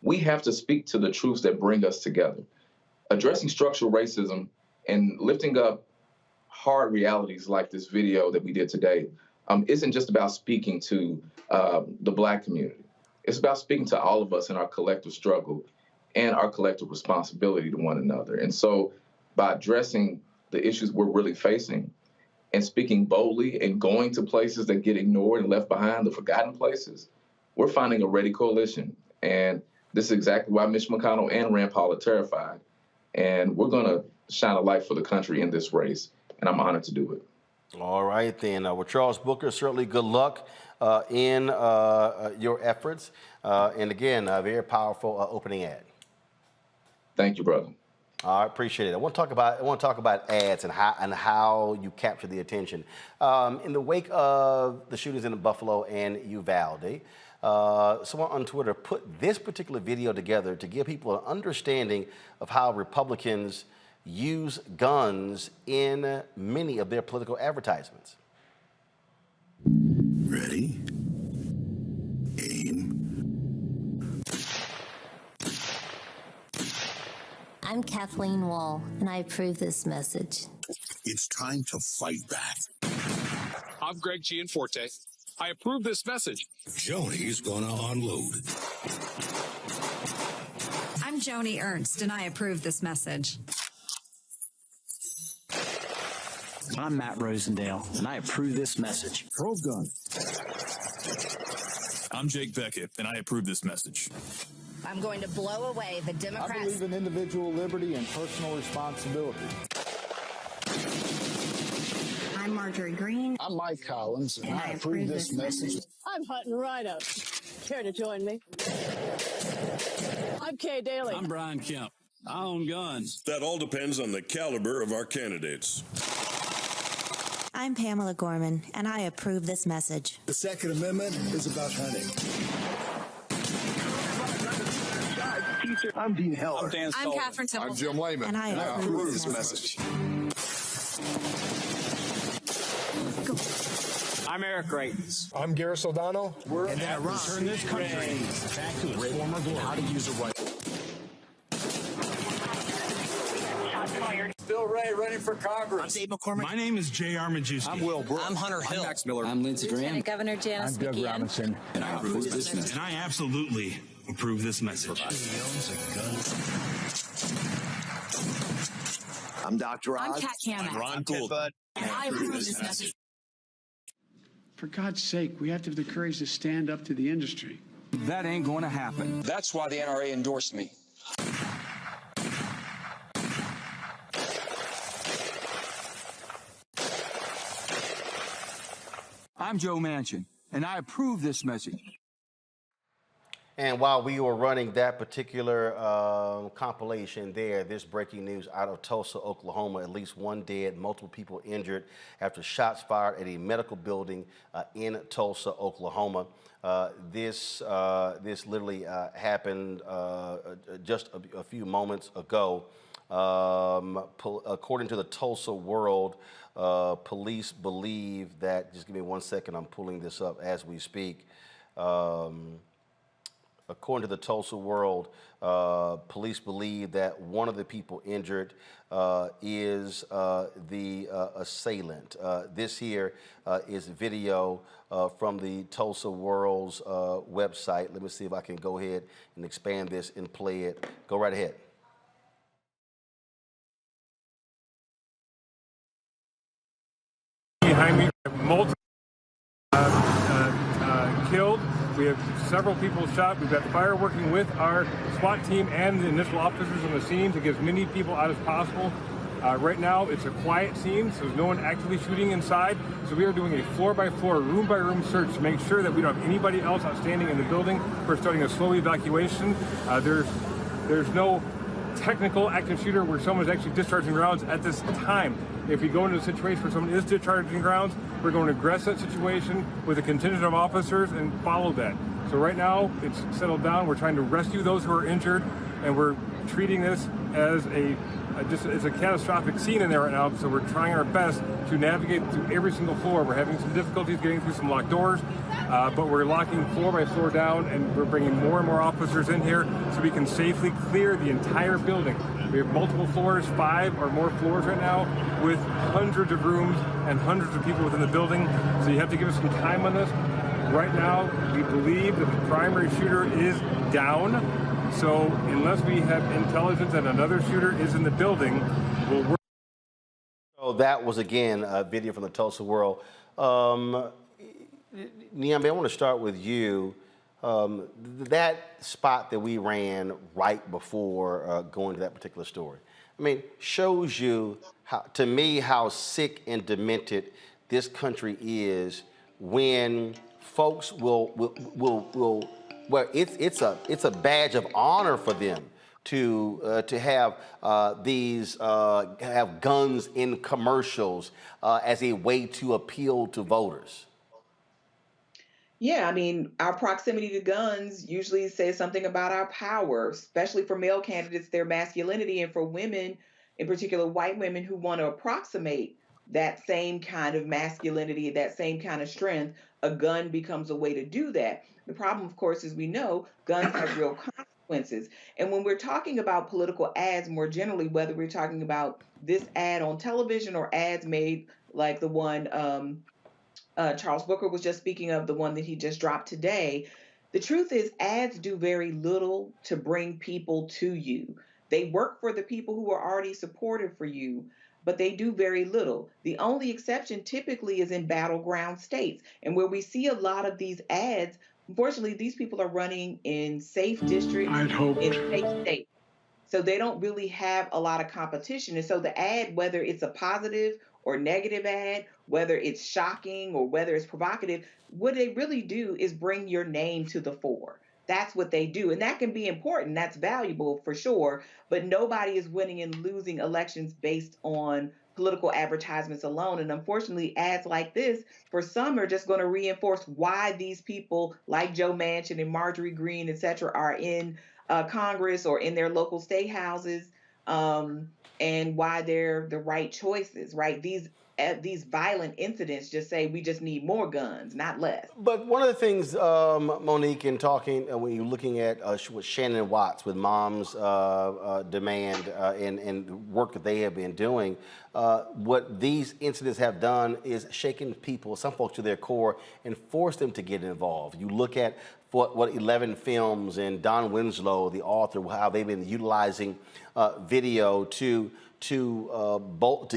We have to speak to the truths that bring us together. Addressing structural racism and lifting up hard realities like this video that we did today isn't just about speaking to the Black community. It's about speaking to all of us in our collective struggle and our collective responsibility to one another. And so by addressing the issues we're really facing and speaking boldly and going to places that get ignored and left behind, the forgotten places, we're finding a ready coalition. And this is exactly why Mitch McConnell and Rand Paul are terrified. And we're going to shine a light for the country in this race. And I'm honored to do it. All right, then. Well, Charles Booker, certainly good luck in your efforts. And again, a very powerful opening ad. Thank you, brother. I appreciate it. I want to talk about ads and how you capture the attention. In the wake of the shootings in Buffalo and Uvalde, someone on Twitter put this particular video together to give people an understanding of how Republicans use guns in many of their political advertisements. Ready? Aim. I'm Kathleen Wall, and I approve this message. It's time to fight back. I'm Greg Gianforte. I approve this message. Joni's gonna unload. I'm Joni Ernst, and I approve this message. I'm Matt Rosendale, and I approve this message. Pro gun. I'm Jake Beckett, and I approve this message. I'm going to blow away the Democrats. I believe in individual liberty and personal responsibility. I'm Marjorie Green. I'm Mike Collins, and I approve this message. I'm Hutton Rideout. Care to join me? I'm Kay Daly. I'm Brian Kemp. I own guns. That all depends on the caliber of our candidates. I'm Pamela Gorman, and I approve this message. The Second Amendment is about hunting. I'm Dean Heller. I'm Dan I'm Sullivan. Catherine Temple. I'm Jim Lehman. And I approve this message. I'm Eric Greitens. I'm Garris O'Donnell. We're and at return this country back to its former glory. How to use a rifle. Bill Ray, running for Congress. I'm Dave McCormick. My name is J.R. Majewski. I'm Will Brooks. I'm Hunter Hill. I'm Max Miller. I'm Lindsey Graham. Governor Janice I'm Doug McGeehan. Robinson. And I approve this message. And I absolutely approve this message. I'm Dr. Oz. I'm Kat Kamak. I'm Ron Gould. I approve this message. For God's sake, we have to have the courage to stand up to the industry. That ain't going to happen. That's why the NRA endorsed me. I'm Joe Manchin, and I approve this message. And while we were running that particular compilation there, this breaking news out of Tulsa, Oklahoma, at least one dead, multiple people injured after shots fired at a medical building in Tulsa, Oklahoma. This literally happened just a few moments ago. According to the Tulsa World, police believe that, just give me 1 second, I'm pulling this up as we speak. According to the Tulsa World, police believe that one of the people injured is the assailant. This here is video from the Tulsa World's website. Let me see if I can go ahead and expand this and play it. Go right ahead. Behind me, multiple killed. We have several people shot. We've got fire working with our SWAT team and the initial officers on the scene to get as many people out as possible. Right now, it's a quiet scene, so there's no one actively shooting inside. So we are doing a floor-by-floor, room-by-room search to make sure that we don't have anybody else outstanding in the building. We're starting a slow evacuation. There's no technical active shooter where someone's actually discharging rounds at this time. If we go into a situation where someone is discharging rounds, we're going to aggress that situation with a contingent of officers and follow that. So right now, it's settled down. We're trying to rescue those who are injured, and we're treating this as a catastrophic scene in there right now. So we're trying our best to navigate through every single floor. We're having some difficulties getting through some locked doors, but we're locking floor by floor down, and we're bringing more and more officers in here so we can safely clear the entire building. We have multiple floors, 5 or more floors right now, with hundreds of rooms and hundreds of people within the building. So you have to give us some time on this. Right now, we believe that the primary shooter is down. So unless we have intelligence that another shooter is in the building, we'll work. So that was, again, a video from the Tulsa World. Niambe, I want to start with you. That spot that we ran right before going to that particular story, I mean, shows you, to me, how sick and demented this country is when folks well, it's a badge of honor for them to have have guns in commercials as a way to appeal to voters. Yeah, I mean, our proximity to guns usually says something about our power, especially for male candidates, their masculinity, and for women, in particular white women who want to approximate that same kind of masculinity, that same kind of strength. A gun becomes a way to do that. The problem, of course, is we know guns have real consequences. And when we're talking about political ads more generally, whether we're talking about this ad on television or ads made like the one Charles Booker was just speaking of, the one that he just dropped today, the truth is ads do very little to bring people to you. They work for the people who are already supportive for you, but they do very little. The only exception typically is in battleground states. And where we see a lot of these ads, unfortunately, these people are running in safe districts, in safe states. So they don't really have a lot of competition. And so the ad, whether it's a positive or negative ad, whether it's shocking or whether it's provocative, what they really do is bring your name to the fore. That's what they do. And that can be important. That's valuable for sure. But nobody is winning and losing elections based on political advertisements alone. And unfortunately, ads like this, for some, are just going to reinforce why these people like Joe Manchin and Marjorie Greene, et cetera, are in Congress or in their local state houses, and why they're the right choices, right? These these violent incidents just say we just need more guns, not less. But one of the things, Monique, in talking, when you're looking at with Shannon Watts, with Mom's Demand and work that they have been doing, what these incidents have done is shaken people, some folks to their core, and forced them to get involved. You look at what 11 Films and Don Winslow, the author, how they've been utilizing video to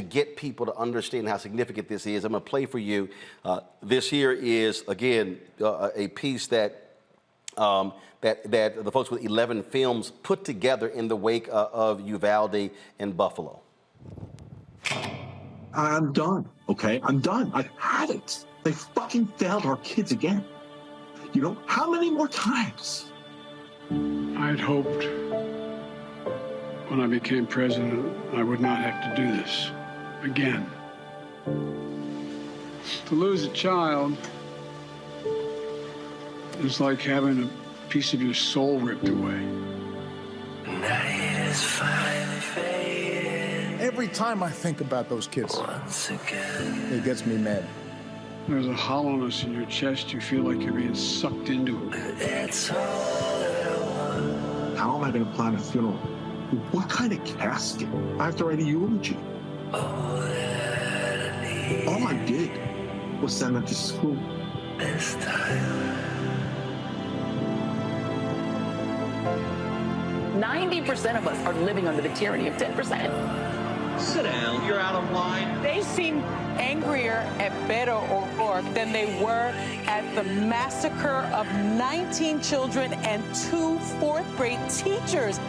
get people to understand how significant this is. I'm going to play for you. This here is, again, a piece that the folks with 11 Films put together in the wake of Uvalde and Buffalo. I'm done, okay? I'm done. I've had it. They fucking failed our kids again. You know, how many more times? I'd hoped when I became president, I would not have to do this again. To lose a child is like having a piece of your soul ripped away. Every time I think about those kids, it gets me mad. There's a hollowness in your chest. You feel like you're being sucked into it. How am I going to plan a funeral? What kind of casket? I have to write a eulogy. All I did was send them to school. 90% of us are living under the tyranny of 10%. Sit down. You're out of line. They seem angrier at Beto O'Rourke than they were at the massacre of 19 children and 2 fourth-grade teachers.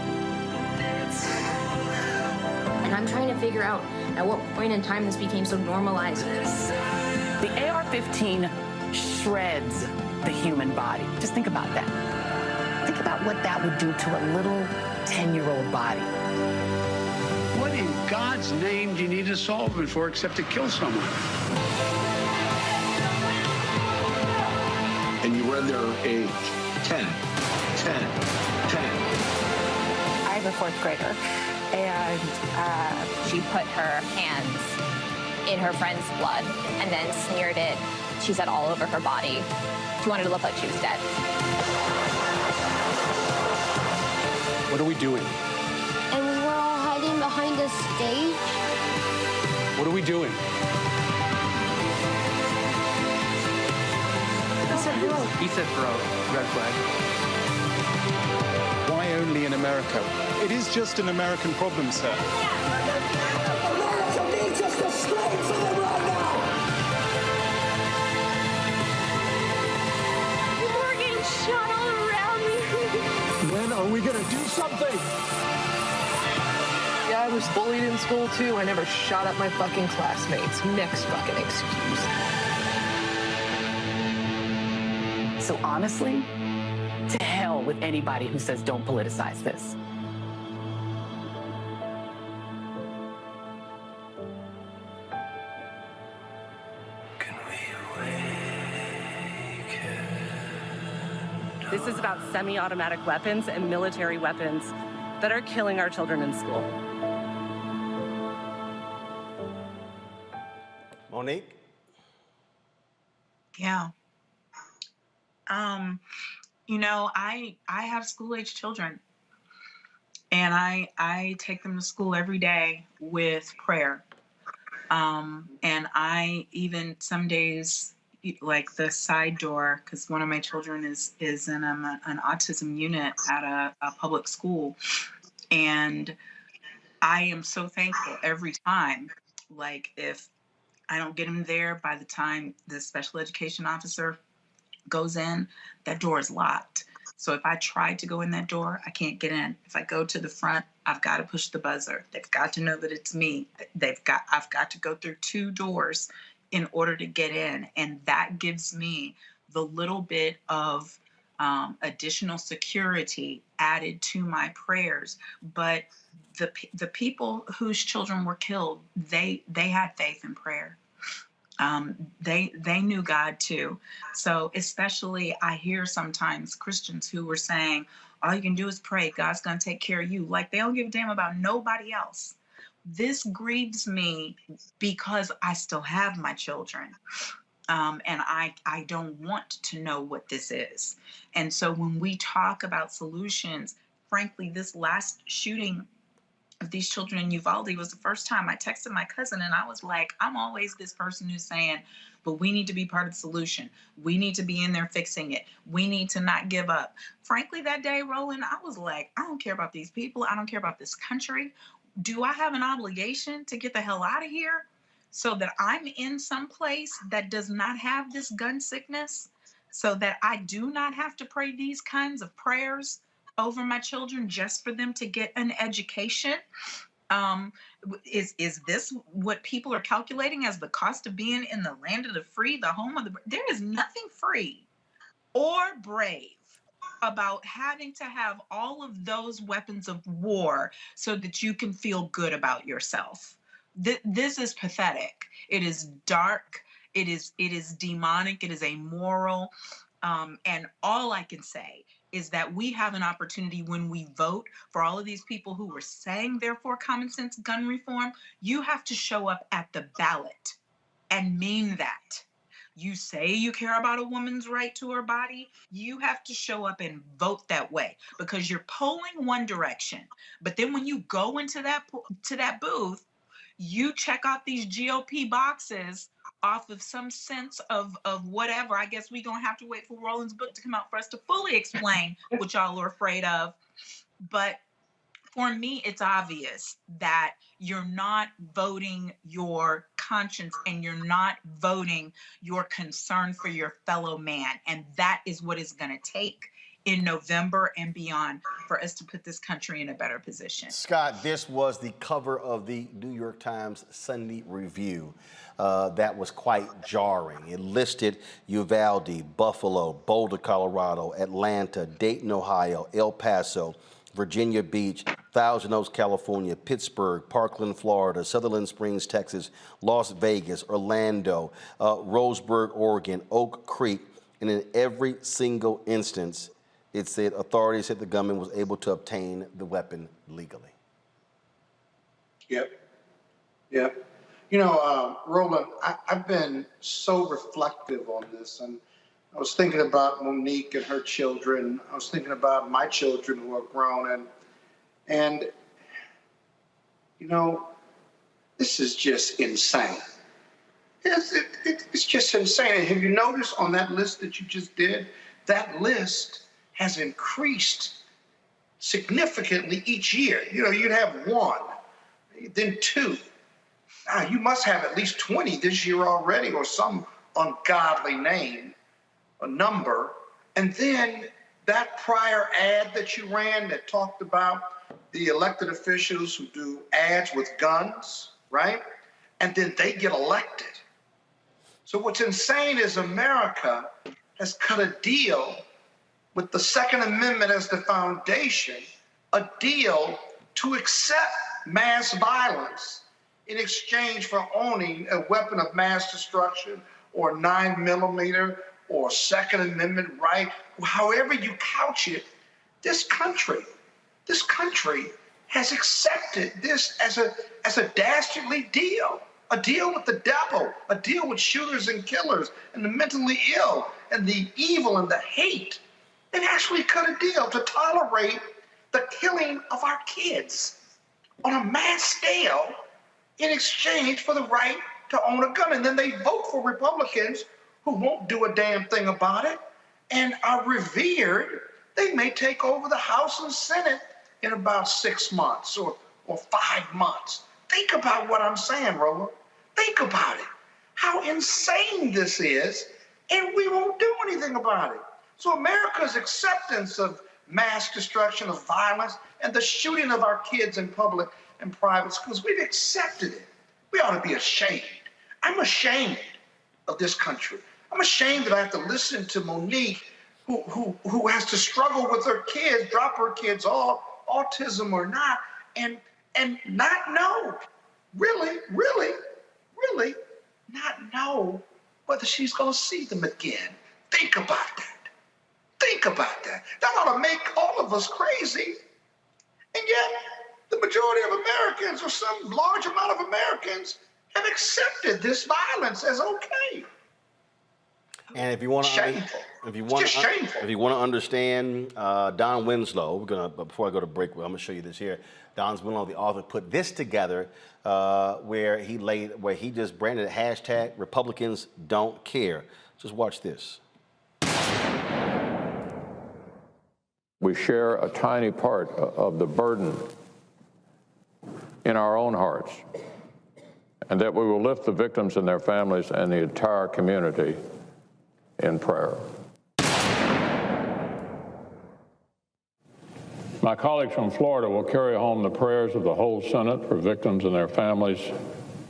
And I'm trying to figure out at what point in time this became so normalized. The AR-15 shreds the human body. Just think about that. Think about what that would do to a little 10-year-old body. What in God's name do you need a solvent for except to kill someone? And you read their age. 10. I have a fourth grader, and she put her hands in her friend's blood and then smeared it, she said, all over her body. She wanted to look like she was dead. What are we doing? And we were all hiding behind a stage. What are we doing? He said bro. He said bro. Red flag. Why only in America? It is just an American problem, sir. America needs us to scream for them right now. People are getting shot all around me. When are we gonna do something? Yeah, I was bullied in school too. I never shot at my fucking classmates. Next fucking excuse. So honestly, to hell with anybody who says don't politicize this. This is about semi-automatic weapons and military weapons that are killing our children in school. Monique? Yeah. You know, I have school-age children, and I take them to school every day with prayer. And I even some days, like the side door, because one of my children is in an autism unit at a public school, and I am so thankful every time. Like, if I don't get him there by the time the special education officer goes in, that door is locked. So if I try to go in that door, I can't get in. If I go to the front, I've got to push the buzzer. They've got to know that it's me. I've got to go through 2 doors in order to get in. And that gives me the little bit of additional security added to my prayers. But the people whose children were killed, they had faith in prayer. They knew God too. So especially I hear sometimes Christians who were saying, all you can do is pray. God's going to take care of you. Like, they don't give a damn about nobody else. this grieves me because I still have my children. And I don't want to know what this is. And so when we talk about solutions, frankly, this last shooting of these children in Uvalde was the first time I texted my cousin, and I was like, I'm always this person who's saying, but we need to be part of the solution. We need to be in there fixing it. We need to not give up. Frankly, that day, Roland, I was like, I don't care about these people. I don't care about this country. Do I have an obligation to get the hell out of here so that I'm in some place that does not have this gun sickness, so that I do not have to pray these kinds of prayers over my children just for them to get an education? Is this what people are calculating as the cost of being in the land of the free, the home of the... There is nothing free or brave about having to have all of those weapons of war so that you can feel good about yourself. This is pathetic. It is dark. It is demonic. It is amoral. And all I can say is that we have an opportunity when we vote for all of these people who were saying they're for common sense gun reform. You have to show up at the ballot and mean that. You say you care about a woman's right to her body, you have to show up and vote that way, because you're polling one direction. But then when you go into that booth, you check out these GOP boxes off of some sense of whatever. I guess we're going to have to wait for Roland's book to come out for us to fully explain what y'all are afraid of. But for me, it's obvious that you're not voting your conscience and you're not voting your concern for your fellow man. And that is what it's going to take in November and beyond for us to put this country in a better position. Scott, this was the cover of the New York Times Sunday Review. That was quite jarring. It listed Uvalde, Buffalo, Boulder, Colorado, Atlanta, Dayton, Ohio, El Paso, Virginia Beach, Thousand Oaks, California, Pittsburgh, Parkland, Florida, Sutherland Springs, Texas, Las Vegas, Orlando, Roseburg, Oregon, Oak Creek, and in every single instance, it said authorities said the gunman was able to obtain the weapon legally. Yep. You know, Roland, I've been so reflective on this, and I was thinking about Monique and her children. I was thinking about my children who are grown, and you know, this is just insane. It's just insane. And have you noticed on that list that you just did, that list has increased significantly each year. You know, you'd have one, then two. Now, you must have at least 20 this year already, or some ungodly name, a number. And then that prior ad that you ran that talked about the elected officials who do ads with guns, right? And then they get elected. So what's insane is America has cut a deal with the Second Amendment as the foundation, a deal to accept mass violence in exchange for owning a weapon of mass destruction or 9mm or Second Amendment right, however you couch it. This country has accepted this as a dastardly deal. A deal with the devil, a deal with shooters and killers and the mentally ill and the evil and the hate. They've actually cut a deal to tolerate the killing of our kids on a mass scale in exchange for the right to own a gun. And then they vote for Republicans who won't do a damn thing about it and are revered. They may take over the House and Senate in about 6 months or 5 months. Think about what I'm saying, Roland. Think about it. How insane this is, and we won't do anything about it. So America's acceptance of mass destruction, of violence, and the shooting of our kids in public and private schools, we've accepted it. We ought to be ashamed. I'm ashamed of this country. I'm ashamed that I have to listen to Monique, who has to struggle with her kids, drop her kids off, autism or not, and not know, really not know whether she's going to see them again. Think about that. Think about that. That ought to make all of us crazy. And yet, the majority of Americans, or some large amount of Americans, have accepted this violence as okay. And if you want to, Shameful. if you want It's just shameful. if you want to understand Don Winslow, we're gonna. Before I go to break, I'm gonna show you this here. Don Winslow, the author, put this together where he just branded it hashtag Republicans don't care. Just watch this. We share a tiny part of the burden in our own hearts, and that we will lift the victims and their families and the entire community in prayer. My colleagues from Florida will carry home the prayers of the whole Senate for victims and their families,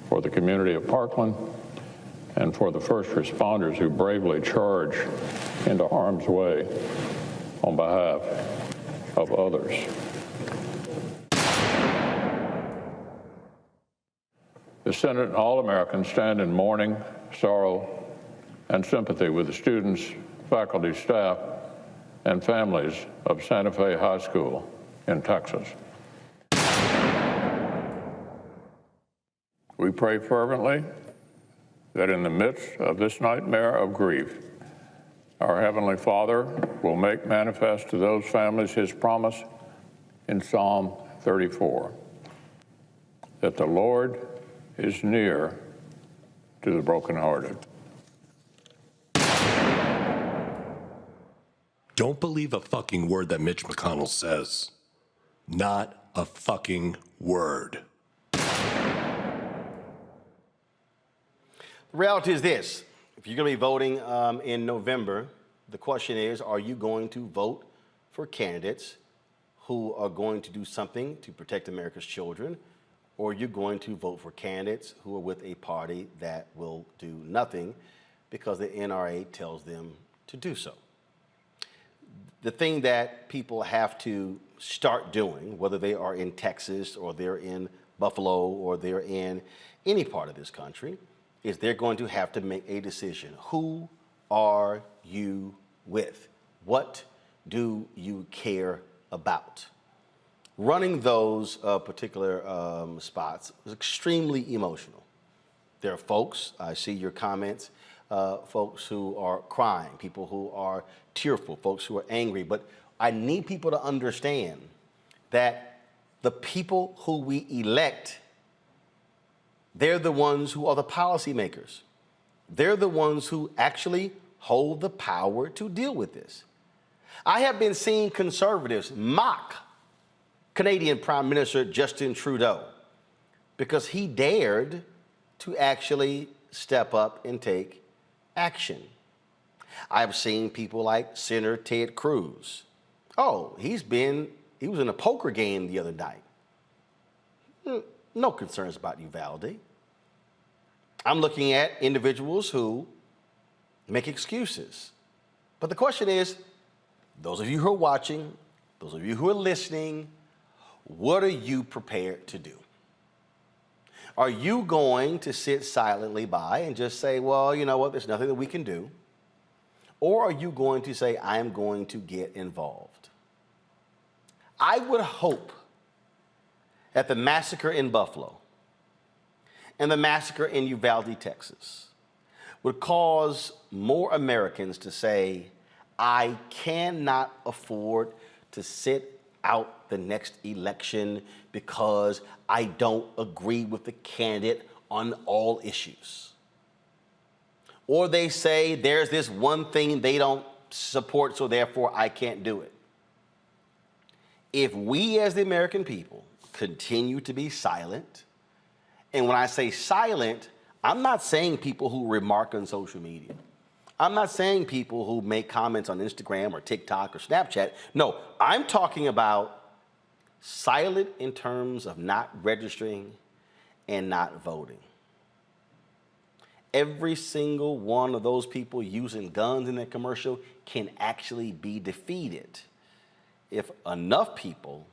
for the community of Parkland, and for the first responders who bravely charge into harm's way on behalf of others. The Senate and all Americans stand in mourning, sorrow, and sympathy with the students, faculty, staff, and families of Santa Fe High School in Texas. We pray fervently that in the midst of this nightmare of grief, our Heavenly Father will make manifest to those families His promise in Psalm 34, that the Lord is near to the brokenhearted. Don't believe a fucking word that Mitch McConnell says. Not a fucking word. The reality is this. If you're going to be voting in November, the question is, are you going to vote for candidates who are going to do something to protect America's children, or are you going to vote for candidates who are with a party that will do nothing because the NRA tells them to do so? The thing that people have to start doing, whether they are in Texas or they're in Buffalo or they're in any part of this country, is they're going to have to make a decision. Who are you with? What do you care about? Running those particular spots is extremely emotional. There are folks, I see your comments, folks who are crying, people who are tearful, folks who are angry, but I need people to understand that the people who we elect, they're the ones who are the policymakers. They're the ones who actually hold the power to deal with this. I have been seeing conservatives mock Canadian Prime Minister Justin Trudeau because he dared to actually step up and take action. I've seen people like Senator Ted Cruz. Oh, he was in a poker game the other night. No concerns about Uvalde. I'm looking at individuals who make excuses. But the question is, those of you who are watching, those of you who are listening, what are you prepared to do? Are you going to sit silently by and just say, well, you know what, there's nothing that we can do? Or are you going to say, I'm going to get involved? I would hope that the massacre in Buffalo and the massacre in Uvalde, Texas, would cause more Americans to say, I cannot afford to sit out the next election because I don't agree with the candidate on all issues. Or they say there's this one thing they don't support, so therefore I can't do it. If we as the American people continue to be silent, and when I say silent, I'm not saying people who remark on social media. I'm not saying people who make comments on Instagram or TikTok or Snapchat. No, I'm talking about silent in terms of not registering and not voting. Every single one of those people using guns in their commercial can actually be defeated if enough people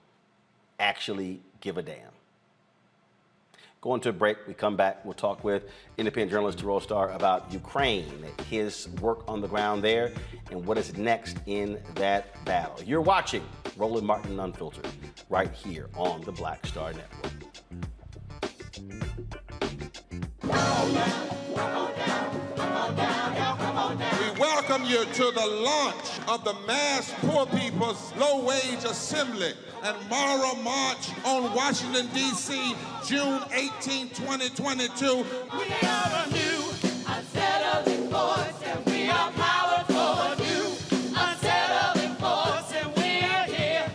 actually give a damn. Going to a break, we come back, we'll talk with independent journalist Thru about Ukraine, his work on the ground there, and what is next in that battle. You're watching Roland Martin Unfiltered, right here on the Black Star Network. We welcome you to the launch of the Mass Poor People's Low-Wage Assembly and Moral March on Washington, D.C., June 18, 2022. We are a new, unsettling force, and we are powerful. New, unsettling force, and we are here.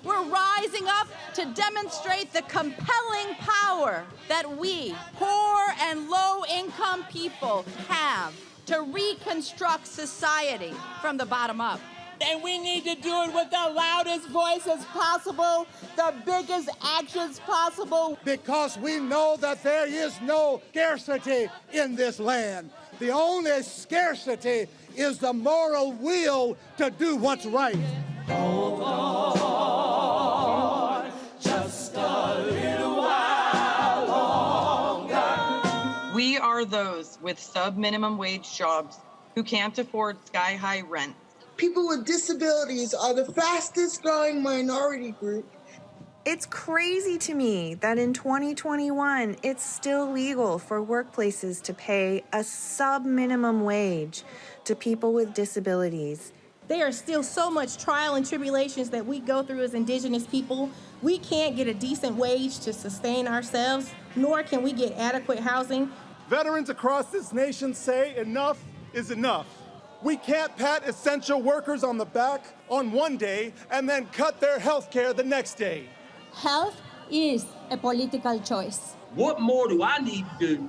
We're rising up to demonstrate the compelling power that we, poor and low-income people, have to reconstruct society from the bottom up. And we need to do it with the loudest voices possible, the biggest actions possible. Because we know that there is no scarcity in this land. The only scarcity is the moral will to do what's right. Hold on, just a little while longer. We are those with sub-minimum wage jobs who can't afford sky-high rent. People with disabilities are the fastest growing minority group. It's crazy to me that in 2021, it's still legal for workplaces to pay a sub-minimum wage to people with disabilities. There are still so much trial and tribulations that we go through as Indigenous people. We can't get a decent wage to sustain ourselves, nor can we get adequate housing. Veterans across this nation say enough is enough. We can't pat essential workers on the back on one day and then cut their health care the next day. Health is a political choice. What more do I need to do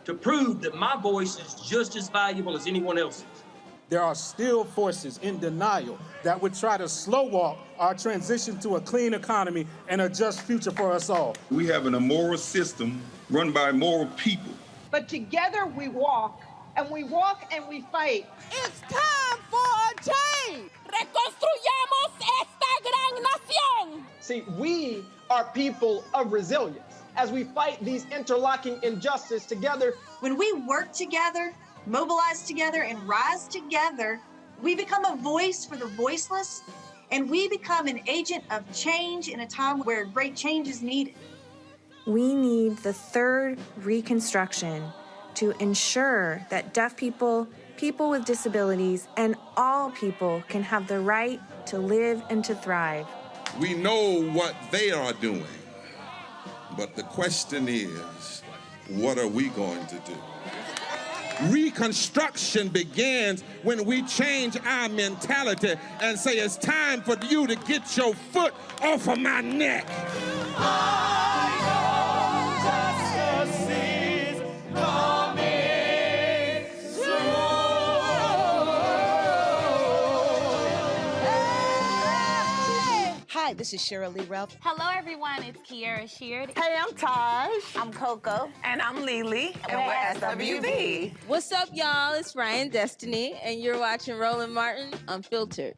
to prove that my voice is just as valuable as anyone else's? There are still forces in denial that would try to slow walk our transition to a clean economy and a just future for us all. We have an immoral system run by immoral people. But together we walk, and we walk and we fight. It's time for a change. Reconstruyamos esta gran nación. See, we are people of resilience. As we fight these interlocking injustices together. When we work together, mobilize together, and rise together, we become a voice for the voiceless, and we become an agent of change in a time where great change is needed. We need the third Reconstruction to ensure that deaf people, people with disabilities, and all people can have the right to live and to thrive. We know what they are doing, but the question is, what are we going to do? Reconstruction begins when we change our mentality and say it's time for you to get your foot off of my neck. Hi, this is Cheryl Lee Ralph. Hello, everyone. It's Kiara Sheard. Hey, I'm Taj. I'm Coco. And I'm Lily. And we're SWV. What's up, y'all? It's Ryan Destiny, and you're watching Roland Martin Unfiltered.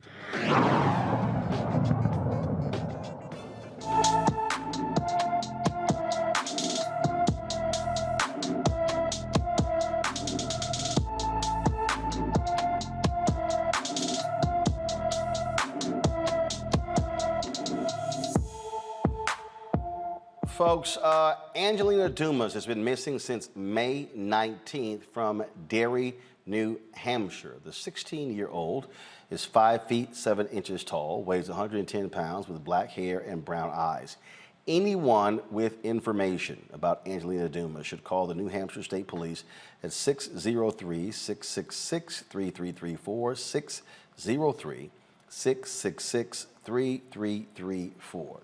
Folks, Angelina Dumas has been missing since May 19th from Derry, New Hampshire. The 16-year-old is 5 feet 7 inches tall, weighs 110 pounds, with black hair and brown eyes. Anyone with information about Angelina Dumas should call the New Hampshire State Police at 603-666-3334, 603-666-3334.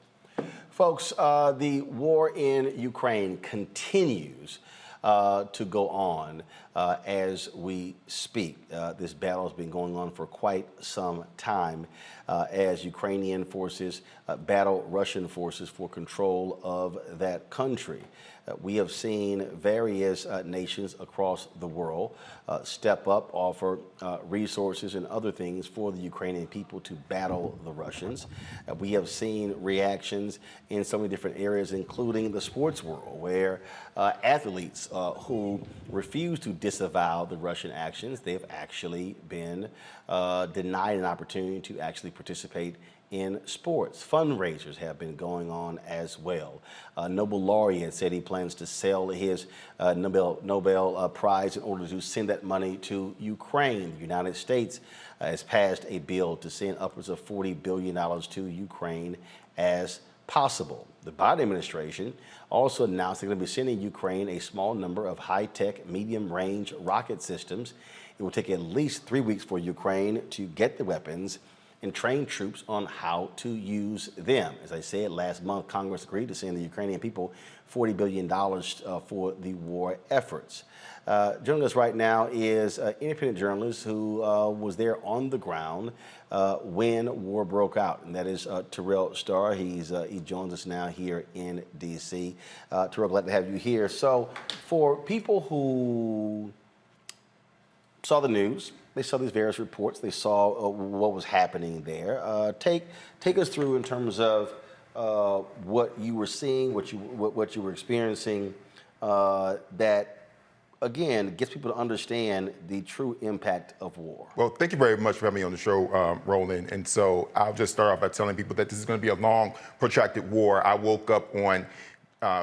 Folks, the war in Ukraine continues to go on as we speak. This battle has been going on for quite some time as Ukrainian forces battle Russian forces for control of that country. We have seen various nations across the world step up, offer resources and other things for the Ukrainian people to battle the Russians. We have seen reactions in so many different areas, including the sports world, where athletes who refuse to disavow the Russian actions, they've actually been denied an opportunity to actually participate in sports. Fundraisers have been going on as well. Nobel laureate said he plans to sell his Nobel Prize in order to send that money to Ukraine. The United States has passed a bill to send upwards of $40 billion to Ukraine as possible. The Biden administration also announced they're going to be sending Ukraine a small number of high-tech, medium-range rocket systems. It will take at least 3 weeks for Ukraine to get the weapons and train troops on how to use them. As I said, last month, Congress agreed to send the Ukrainian people $40 billion for the war efforts. Joining us right now is an independent journalist who was there on the ground when war broke out, and that is Terrell Starr. He joins us now here in D.C. Terrell, glad to have you here. So for people who saw the news, they saw these various reports, they saw what was happening there. Take us through in terms of what you were seeing, what you were experiencing, that again gets people to understand the true impact of war. Well, thank you very much for having me on the show, Roland. And so I'll just start off by telling people that this is going to be a long, protracted war. I woke up on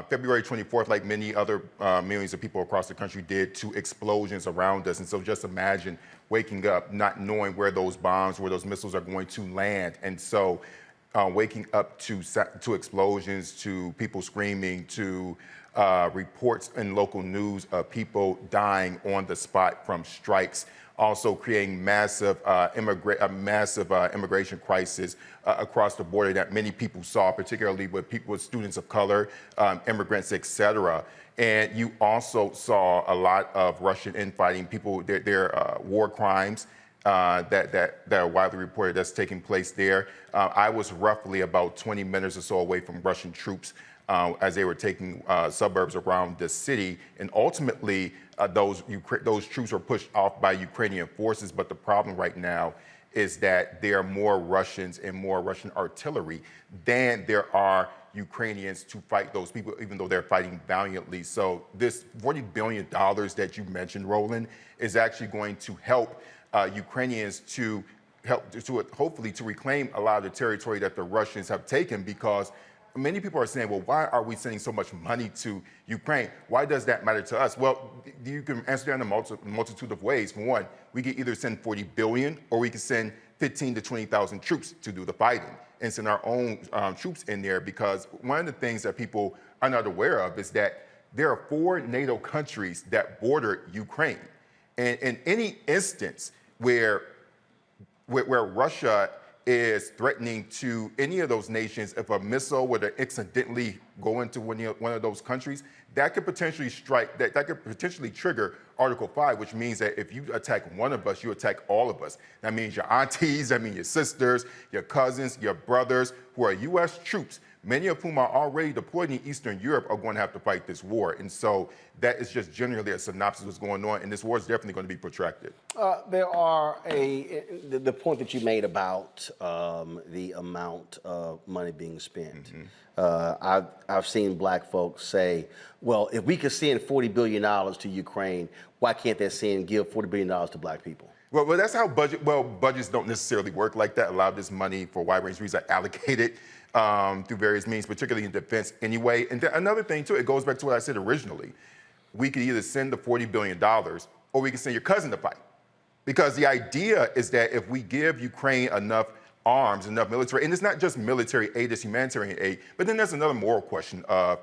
February 24th, like many other millions of people across the country did, to explosions around us. And so just imagine waking up not knowing where those bombs, where those missiles are going to land. And so waking up to explosions, to people screaming, to reports in local news of people dying on the spot from strikes, also creating massive immigration crisis across the border that many people saw, particularly with students of color, immigrants, et cetera. And you also saw a lot of Russian infighting, their war crimes that are widely reported that's taking place there. I was roughly about 20 minutes or so away from Russian troops as they were taking suburbs around the city. And ultimately, those troops were pushed off by Ukrainian forces. But the problem right now is that there are more Russians and more Russian artillery than there are Ukrainians to fight those people, even though they're fighting valiantly. So this $40 billion that you mentioned, Roland, is actually going to help Ukrainians to hopefully to reclaim a lot of the territory that the Russians have taken, because many people are saying, well, why are we sending so much money to Ukraine? Why does that matter to us? Well, you can answer that in a multitude of ways. For one, we can either send $40 billion or we can send 15,000 to 20,000 troops to do the fighting and send our own troops in there, because one of the things that people are not aware of is that there are 4 NATO countries that border Ukraine. And in any instance where Russia is threatening to any of those nations, if a missile were to accidentally go into one of those countries, that could potentially that could potentially trigger Article 5, which means that if you attack one of us, you attack all of us. That means your aunties, that means your sisters, your cousins, your brothers, who are U.S. troops, many of whom are already deployed in Eastern Europe, are going to have to fight this war. And so that is just generally a synopsis of what's going on, and this war is definitely going to be protracted. There are the point that you made about the amount of money being spent. Mm-hmm. I've seen black folks say, well, if we could send $40 billion to Ukraine, why can't they give $40 billion to black people? Well, that's how budgets don't necessarily work like that. A lot of this money, for a wide range of reasons, are allocated through various means, particularly in defense anyway. And another thing, too, it goes back to what I said originally. We could either send the $40 billion or we can send your cousin to fight. Because the idea is that if we give Ukraine enough arms, enough military, and it's not just military aid, it's humanitarian aid, but then there's another moral question of,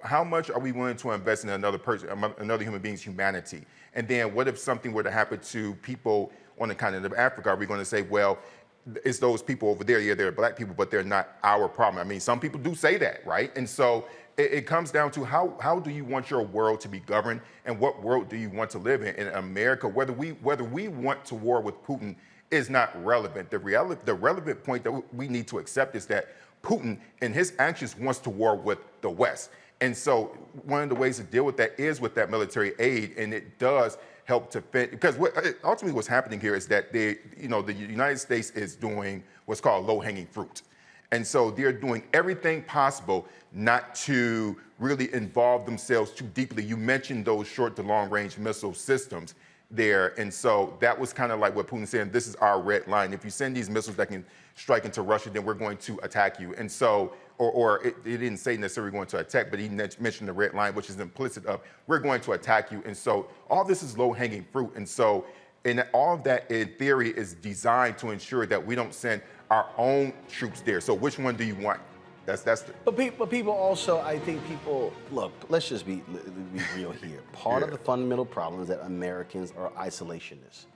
how much are we willing to invest in another person, another human being's humanity? And then what if something were to happen to people on the continent of Africa? Are we going to say, well, it's those people over there, yeah, they're black people, but they're not our problem? I mean, some people do say that, right? And so it comes down to how do you want your world to be governed, and what world do you want to live in America? Whether we want to war with Putin is not relevant. The relevant point that we need to accept is that Putin, in his actions, wants to war with the West. And so one of the ways to deal with that is with that military aid, and it does help to fit, because ultimately what's happening here is that the United States is doing what's called low-hanging fruit. And so they're doing everything possible not to really involve themselves too deeply. You mentioned those short to long-range missile systems there. And so that was kind of like what Putin said, this is our red line. If you send these missiles that can strike into Russia, then we're going to attack you. And so, or it didn't say necessarily going to attack, but he mentioned the red line, which is implicit of we're going to attack you. And so all this is low-hanging fruit. And so, and all of that in theory is designed to ensure that we don't send our own troops there. So which one do you want? That's the. But people also, I think people, look, let's just be real here. Part of the fundamental problem is that Americans are isolationists,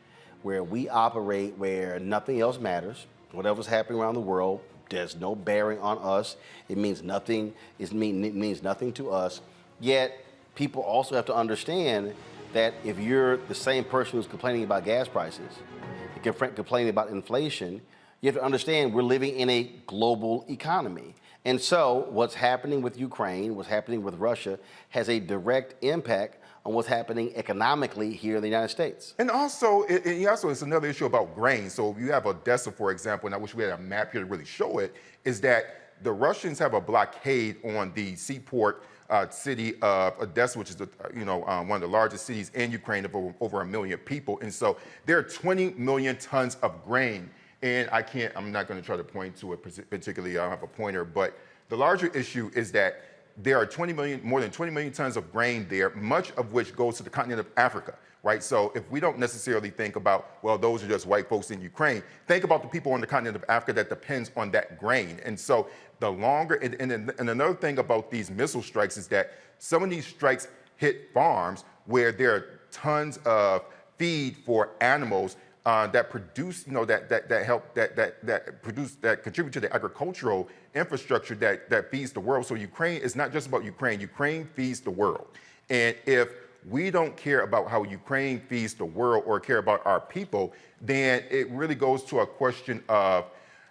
where we operate where nothing else matters. Whatever's happening around the world, there's no bearing on us. It means nothing. It means nothing to us. Yet people also have to understand that if you're the same person who's complaining about gas prices, complaining about inflation, you have to understand we're living in a global economy. And so what's happening with Ukraine, what's happening with Russia, has a direct impact on what's happening economically here in the United States. And also, it's another issue about grain. So if you have Odessa, for example, and I wish we had a map here to really show it, is that the Russians have a blockade on the seaport city of Odessa, which is one of the largest cities in Ukraine of over 1 million people. And so there are 20 million tons of grain. And I'm not going to try to point to it particularly, I don't have a pointer, but the larger issue is that there are more than 20 million tons of grain there, much of which goes to the continent of Africa, right? So if we don't necessarily think about, well, those are just white folks in Ukraine, think about the people on the continent of Africa that depends on that grain. And so the longer, and another thing about these missile strikes is that some of these strikes hit farms where there are tons of feed for animals that produce, that contribute to the agricultural infrastructure that feeds the world. So Ukraine is not just about Ukraine. Ukraine feeds the world. And if we don't care about how Ukraine feeds the world or care about our people, then it really goes to a question of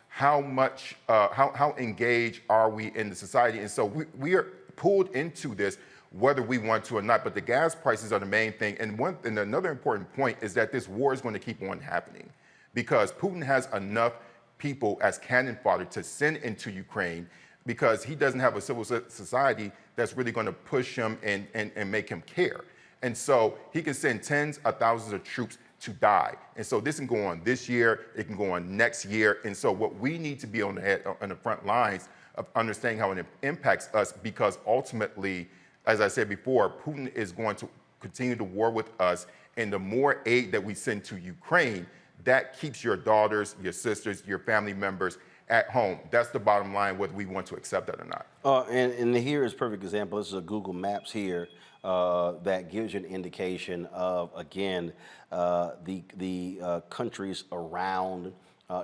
how much, how engaged are we in the society? And so we are pulled into this whether we want to or not, but the gas prices are the main thing. And another important point is that this war is going to keep on happening because Putin has enough people as cannon fodder to send into Ukraine because he doesn't have a civil society that's really going to push him and make him care. And so he can send tens of thousands of troops to die. And so this can go on this year, it can go on next year. And so what we need to be on the front lines of understanding how it impacts us because ultimately, as I said before, Putin is going to continue the war with us, and the more aid that we send to Ukraine, that keeps your daughters, your sisters, your family members at home. That's the bottom line, whether we want to accept that or not. And here is a perfect example. This is a Google Maps here that gives you an indication of, again, the countries around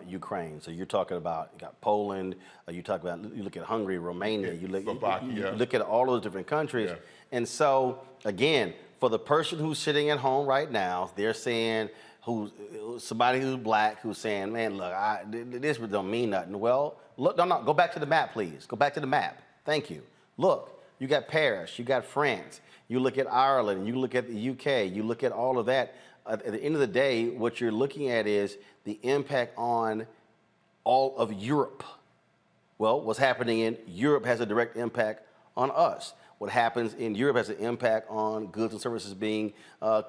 Ukraine. So you're talking about, you got Poland, you look at Hungary, Romania, you look at all those different countries. Yeah. And so, again, for the person who's sitting at home right now, they're saying, somebody who's black who's saying, man, look, this don't mean nothing. Well, look, no, go back to the map, please. Go back to the map. Thank you. Look, you got Paris, you got France, you look at Ireland, you look at the UK, you look at all of that. At the end of the day, what you're looking at is the impact on all of Europe. Well, what's happening in Europe has a direct impact on us. What happens in Europe has an impact on goods and services being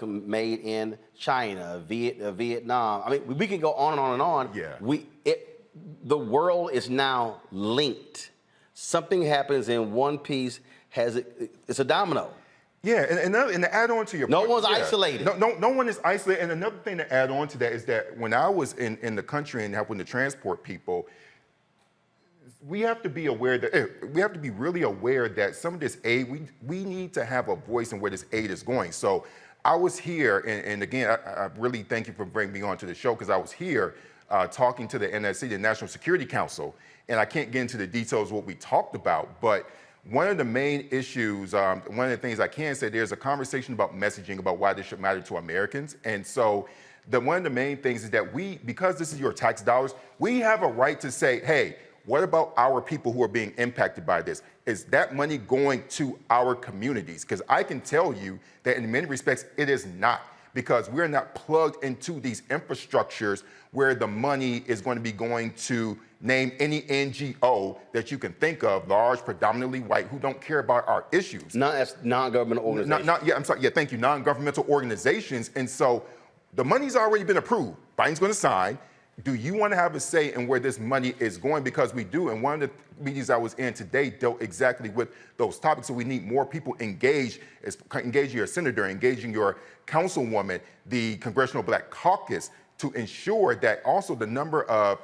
made in China, Vietnam. I mean, we can go on and on and on. Yeah. The world is now linked. Something happens in one piece, it's a domino. Yeah, and to add on to your point, no one's yeah, isolated. No one is isolated. And another thing to add on to that is that when I was in the country and helping to transport people, we have to be aware that we have to be really aware that some of this aid, we need to have a voice in where this aid is going. So I was here, and again, I really thank you for bringing me on to the show because I was here talking to the NSC, the National Security Council, and I can't get into the details of what we talked about, but one of the main issues, one of the things I can say, there's a conversation about messaging about why this should matter to Americans. And so one of the main things is that because this is your tax dollars, we have a right to say, hey, what about our people who are being impacted by this? Is that money going to our communities? Because I can tell you that in many respects, it is not, because we're not plugged into these infrastructures where the money is going to be going to name any NGO that you can think of, large, predominantly white, who don't care about our issues. Non-governmental organizations. Thank you, non-governmental organizations. And so the money's already been approved. Biden's going to sign. Do you want to have a say in where this money is going? Because we do. And one of the meetings I was in today dealt exactly with those topics. So we need more people engaged, engaging your senator, engaging your councilwoman, the Congressional Black Caucus, to ensure that also the number of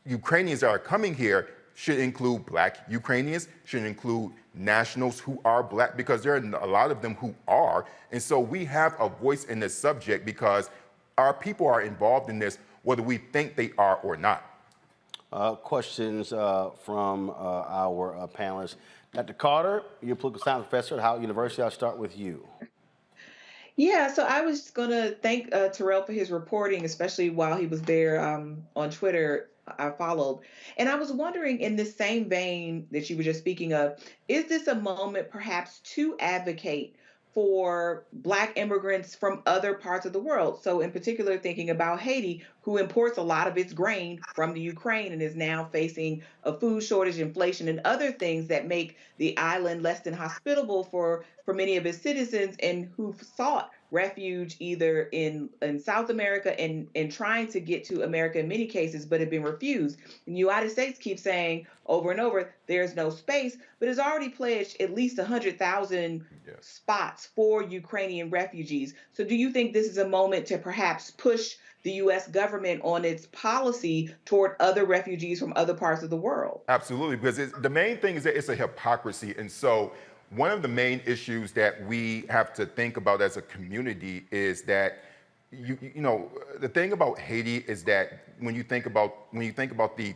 Ukrainians that are coming here should include Black Ukrainians, should include nationals who are Black, because there are a lot of them who are. And so we have a voice in this subject because our people are involved in this, whether we think they are or not. Questions from our panelists. Dr. Carter, you're a political science professor at Howard University. I'll start with you. Yeah, so I was going to thank Terrell for his reporting, especially while he was there on Twitter. I followed. And I was wondering, in this same vein that you were just speaking of, is this a moment perhaps to advocate for Black immigrants from other parts of the world? So in particular, thinking about Haiti, who imports a lot of its grain from the Ukraine and is now facing a food shortage, inflation, and other things that make the island less than hospitable for many of its citizens, and who've sought refuge either in South America and trying to get to America in many cases, but have been refused. And the United States keeps saying over and over, there's no space, but has already pledged at least 100,000 spots for Ukrainian refugees. So do you think this is a moment to perhaps push the U.S. government on its policy toward other refugees from other parts of the world? Absolutely, because the main thing is that it's a hypocrisy. And so one of the main issues that we have to think about as a community is that you know, the thing about Haiti is that when you think about the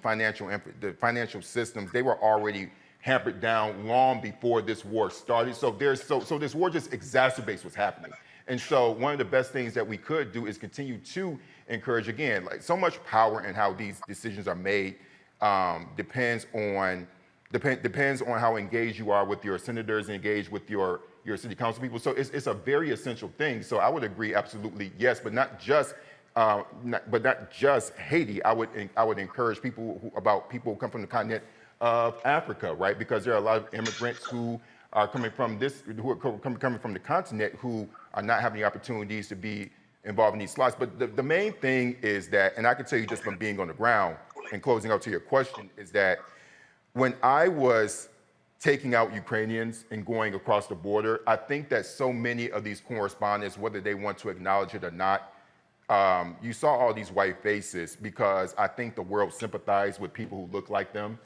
financial systems, they were already hampered down long before this war started. So this war just exacerbates what's happening. And so one of the best things that we could do is continue to encourage, again, like, so much power in how these decisions are made depends on how engaged you are with your senators, engaged with your city council people. So it's a very essential thing. So I would agree, absolutely, yes, but not just Haiti. I would encourage people who come from the continent of Africa, right? Because there are a lot of immigrants who are coming from coming from the continent who are not having the opportunities to be involved in these slots. But the main thing is that, and I can tell you just from being on the ground and closing out to your question, is that when I was taking out Ukrainians and going across the border, I think that so many of these correspondents, whether they want to acknowledge it or not, you saw all these white faces because I think the world sympathized with people who look like them,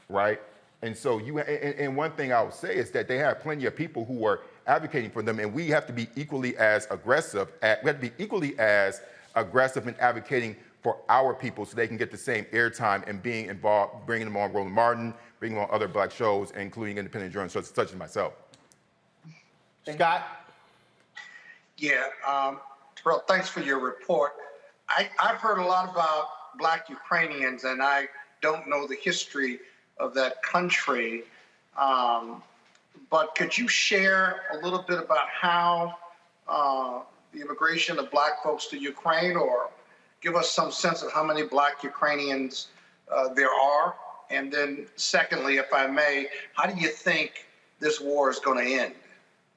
right? And so and one thing I would say is that they have plenty of people who are advocating for them, and we have to be equally as aggressive. We have to be equally as aggressive in advocating for our people so they can get the same airtime and being involved, bringing them on Roland Martin, bringing them on other Black shows, including independent journalists such as myself. Scott? Yeah, Terrell, thanks for your report. I've heard a lot about Black Ukrainians, and I don't know the history of that country. But could you share a little bit about how the immigration of Black folks to Ukraine, or give us some sense of how many Black Ukrainians there are? And then secondly, if I may, how do you think this war is going to end?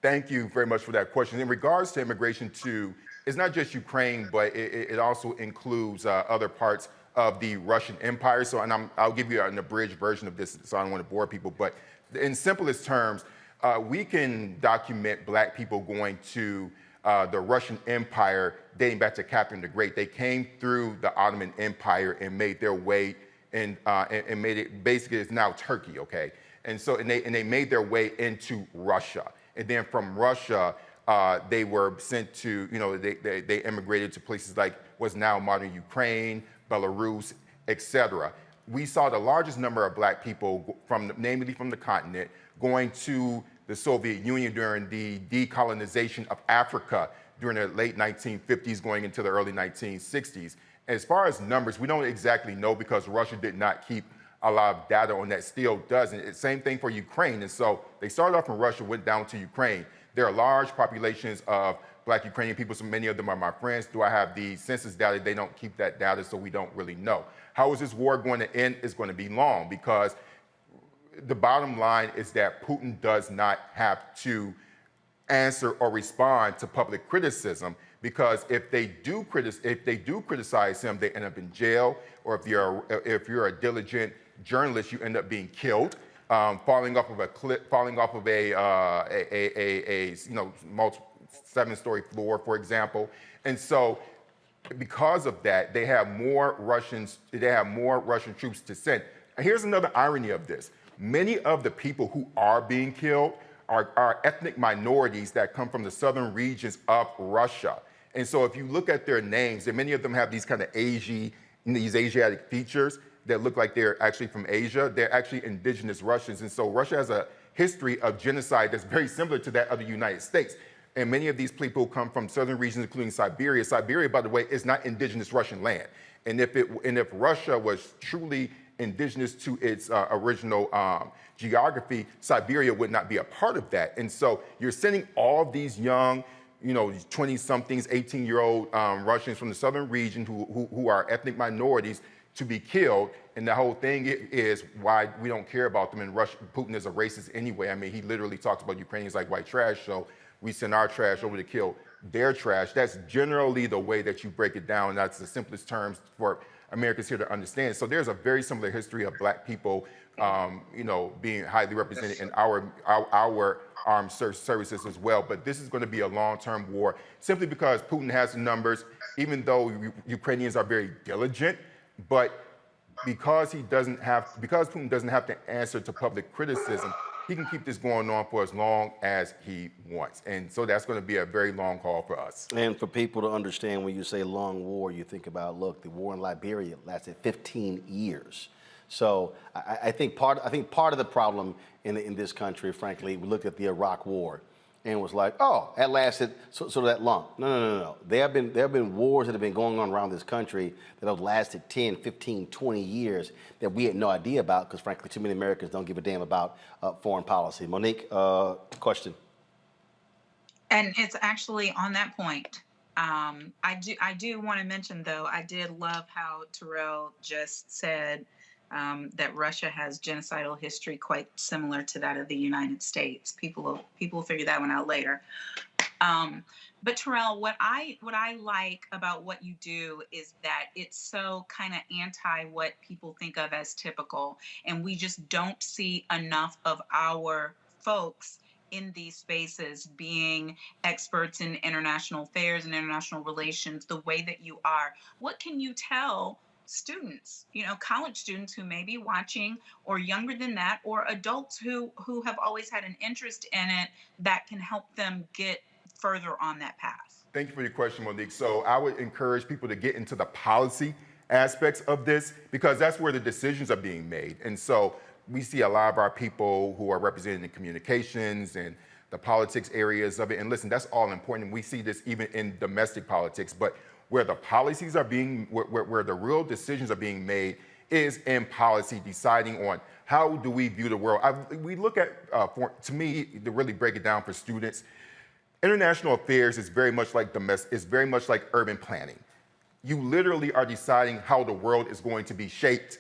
Thank you very much for that question. In regards to immigration to, it's not just Ukraine, but it also includes other parts of the Russian Empire. So, and I'll give you an abridged version of this, so I don't want to bore people, but in simplest terms, we can document Black people going to the Russian Empire dating back to Catherine the Great. They came through the Ottoman Empire and made their way and made it, basically it's now Turkey, okay? And so, and they made their way into Russia. And then from Russia, they were sent to, you know, they immigrated to places like what's now modern Ukraine, Belarus, etc. We saw the largest number of Black people, namely from the continent, going to the Soviet Union during the decolonization of Africa during the late 1950s, going into the early 1960s. As far as numbers, we don't exactly know because Russia did not keep a lot of data on that, still doesn't. It's same thing for Ukraine. And so they started off in Russia, went down to Ukraine. There are large populations of Black Ukrainian people, so many of them are my friends. Do I have the census data? They don't keep that data, so we don't really know. How is this war going to end? It's going to be long, because the bottom line is that Putin does not have to answer or respond to public criticism, because if they do criticize him, they end up in jail, or if you're a diligent journalist, you end up being killed, falling off of a cliff, falling off of a 7-story floor, for example. And so, because of that, they have more Russian troops to send. And here's another irony of this: many of the people who are being killed are ethnic minorities that come from the southern regions of Russia. And so if you look at their names, and many of them have these kind of these Asiatic features that look like they're actually from Asia, they're actually indigenous Russians. And so Russia has a history of genocide that's very similar to that of the United States. And many of these people come from southern regions, including Siberia. Siberia, by the way, is not indigenous Russian land. And if Russia was truly indigenous to its original geography, Siberia would not be a part of that. And so you're sending all these young, 20-somethings, 18-year-old Russians from the southern region who are ethnic minorities to be killed. And the whole thing is why we don't care about them. And Putin is a racist anyway. I mean, he literally talks about Ukrainians like white trash. So we send our trash over to kill their trash. That's generally the way that you break it down. That's the simplest terms for Americans here to understand. So there's a very similar history of Black people, being highly represented in our armed services as well. But this is going to be a long-term war, simply because Putin has the numbers, even though Ukrainians are very diligent. But because Putin doesn't have to answer to public criticism, he can keep this going on for as long as he wants. And so that's going to be a very long haul for us. And for people to understand, when you say long war, you think about, look, the war in Liberia lasted 15 years. So I think part of the problem in this country, frankly, we looked at the Iraq War and was like, oh, that lasted so that long. No. There have been wars that have been going on around this country that have lasted 10, 15, 20 years that we had no idea about, because frankly, too many Americans don't give a damn about foreign policy. Monique, question. And it's actually on that point. I do want to mention, though, I did love how Terrell just said that Russia has genocidal history quite similar to that of the United States. People will figure that one out later. But Terrell, what I like about what you do is that it's so kind of anti what people think of as typical, and we just don't see enough of our folks in these spaces being experts in international affairs and international relations the way that you are. What can you tell students, college students who may be watching, or younger than that, or adults who have always had an interest in it, that can help them get further on that path? Thank you for your question, Monique. So I would encourage people to get into the policy aspects of this, because that's where the decisions are being made. And so we see a lot of our people who are represented in communications and the politics areas of it. And listen, that's all important. We see this even in domestic politics, but where the policies are where the real decisions are being made is in policy, deciding on how do we view the world. We look at, to me, to really break it down for students, international affairs is very much like urban planning. You literally are deciding how the world is going to be shaped.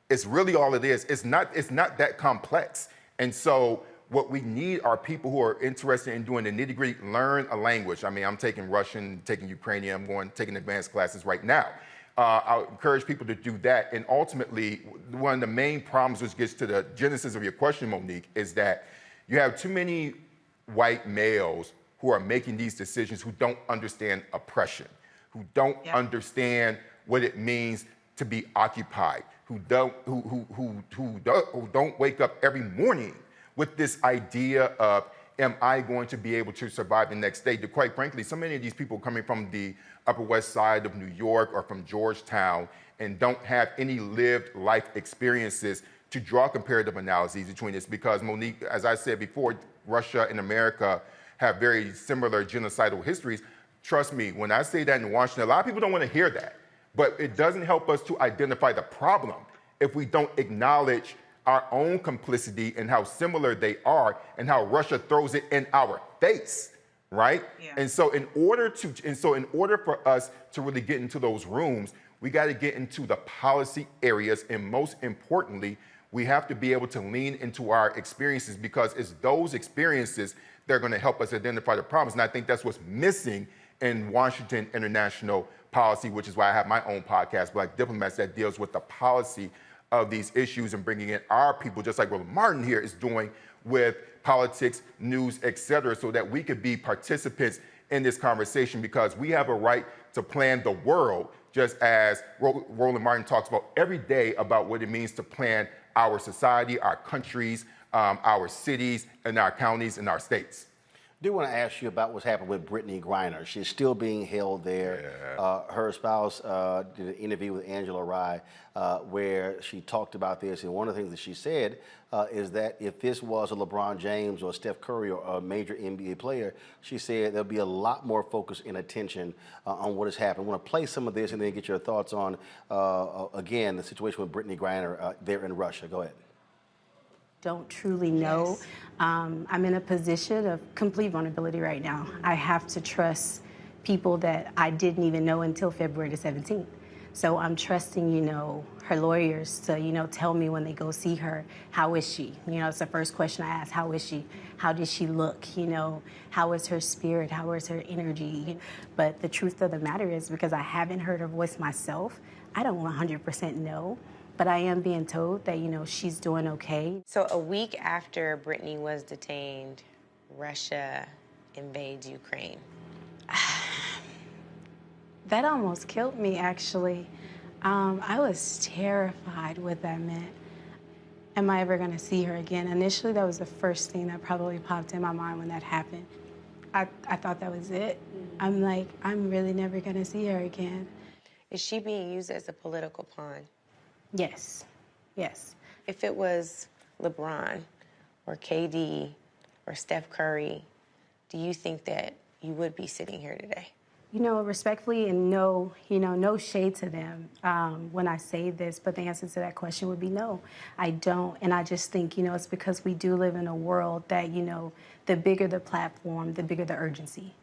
It's really all it is. It's not that complex. And so what we need are people who are interested in doing the nitty-gritty, learn a language. I mean, I'm taking Russian, taking Ukrainian, I'm taking advanced classes right now. I'll encourage people to do that. And ultimately, one of the main problems, which gets to the genesis of your question, Monique, is that you have too many white males who are making these decisions who don't understand oppression, who don't understand what it means to be occupied, who don't wake up every morning with this idea of, am I going to be able to survive the next day? Quite frankly, so many of these people coming from the Upper West Side of New York or from Georgetown and don't have any lived life experiences to draw comparative analyses between this, because Monique, as I said before, Russia and America have very similar genocidal histories. Trust me, when I say that in Washington, a lot of people don't want to hear that, but it doesn't help us to identify the problem. if we don't acknowledge our own complicity and how similar they are and how Russia throws it in our face, right? Yeah. And so in order for us to really get into those rooms, we got to get into the policy areas, and most importantly, we have to be able to lean into our experiences, because it's those experiences that are going to help us identify the problems. And I think that's what's missing in Washington international policy, which is why I have my own podcast, Black Diplomats, that deals with the policy of these issues and bringing in our people, just like Roland Martin here is doing with politics, news, et cetera, so that we could be participants in this conversation, because we have a right to plan the world, just as Roland Martin talks about every day about what it means to plan our society, our countries, our cities, and our counties, and our states. I do want to ask you about what's happened with Brittany Griner. She's still being held there. Her spouse did an interview with Angela Rye where she talked about this, and one of the things that she said is that if this was a LeBron James or a Steph Curry or a major NBA player, she said there'll be a lot more focus and attention on what has happened. I want to play some of this and then get your thoughts on, again, the situation with Brittany Griner there in Russia. Go ahead. Don't truly know. I'm in a position of complete vulnerability right now. I have to trust people that I didn't even know until February the 17th. So I'm trusting, her lawyers to, tell me when they go see her, how is she? It's the first question I ask, how is she? How does she look? How is her spirit? How is her energy? But the truth of the matter is, because I haven't heard her voice myself, I don't 100% know. But I am being told that, she's doing okay. So a week after Brittany was detained, Russia invades Ukraine. That almost killed me, actually. I was terrified what that meant. Am I ever gonna see her again? Initially, that was the first thing that probably popped in my mind when that happened. I thought that was it. I'm like, I'm really never gonna see her again. Is she being used as a political pawn? Yes, yes. If it was LeBron or KD or Steph Curry, do you think that you would be sitting here today? Respectfully, and no shade to them when I say this, but the answer to that question would be no, I don't. And I just think, it's because we do live in a world that, the bigger the platform, the bigger the urgency.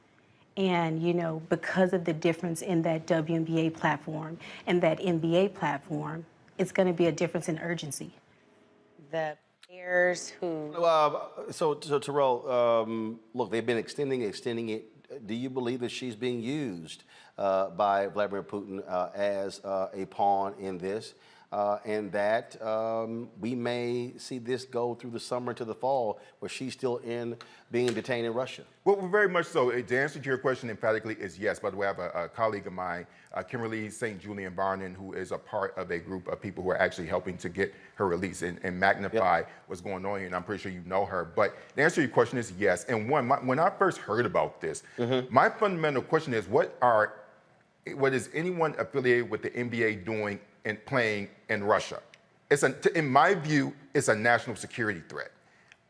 And, because of the difference in that WNBA platform and that NBA platform, it's going to be a difference in urgency. The players who... So Terrell, look, they've been extending it. Do you believe that she's being used by Vladimir Putin as a pawn in this, and that we may see this go through the summer to the fall, where she's still being detained in Russia? Well, very much so. The answer to your question emphatically is yes. By the way, I have a colleague of mine, Kimberly St. Julian Barnon, who is a part of a group of people who are actually helping to get her release and magnify what's going on here, and I'm pretty sure you know her. But the answer to your question is yes. And when I first heard about this, my fundamental question is, what is anyone affiliated with the NBA doing and playing in Russia? In my view, it's a national security threat.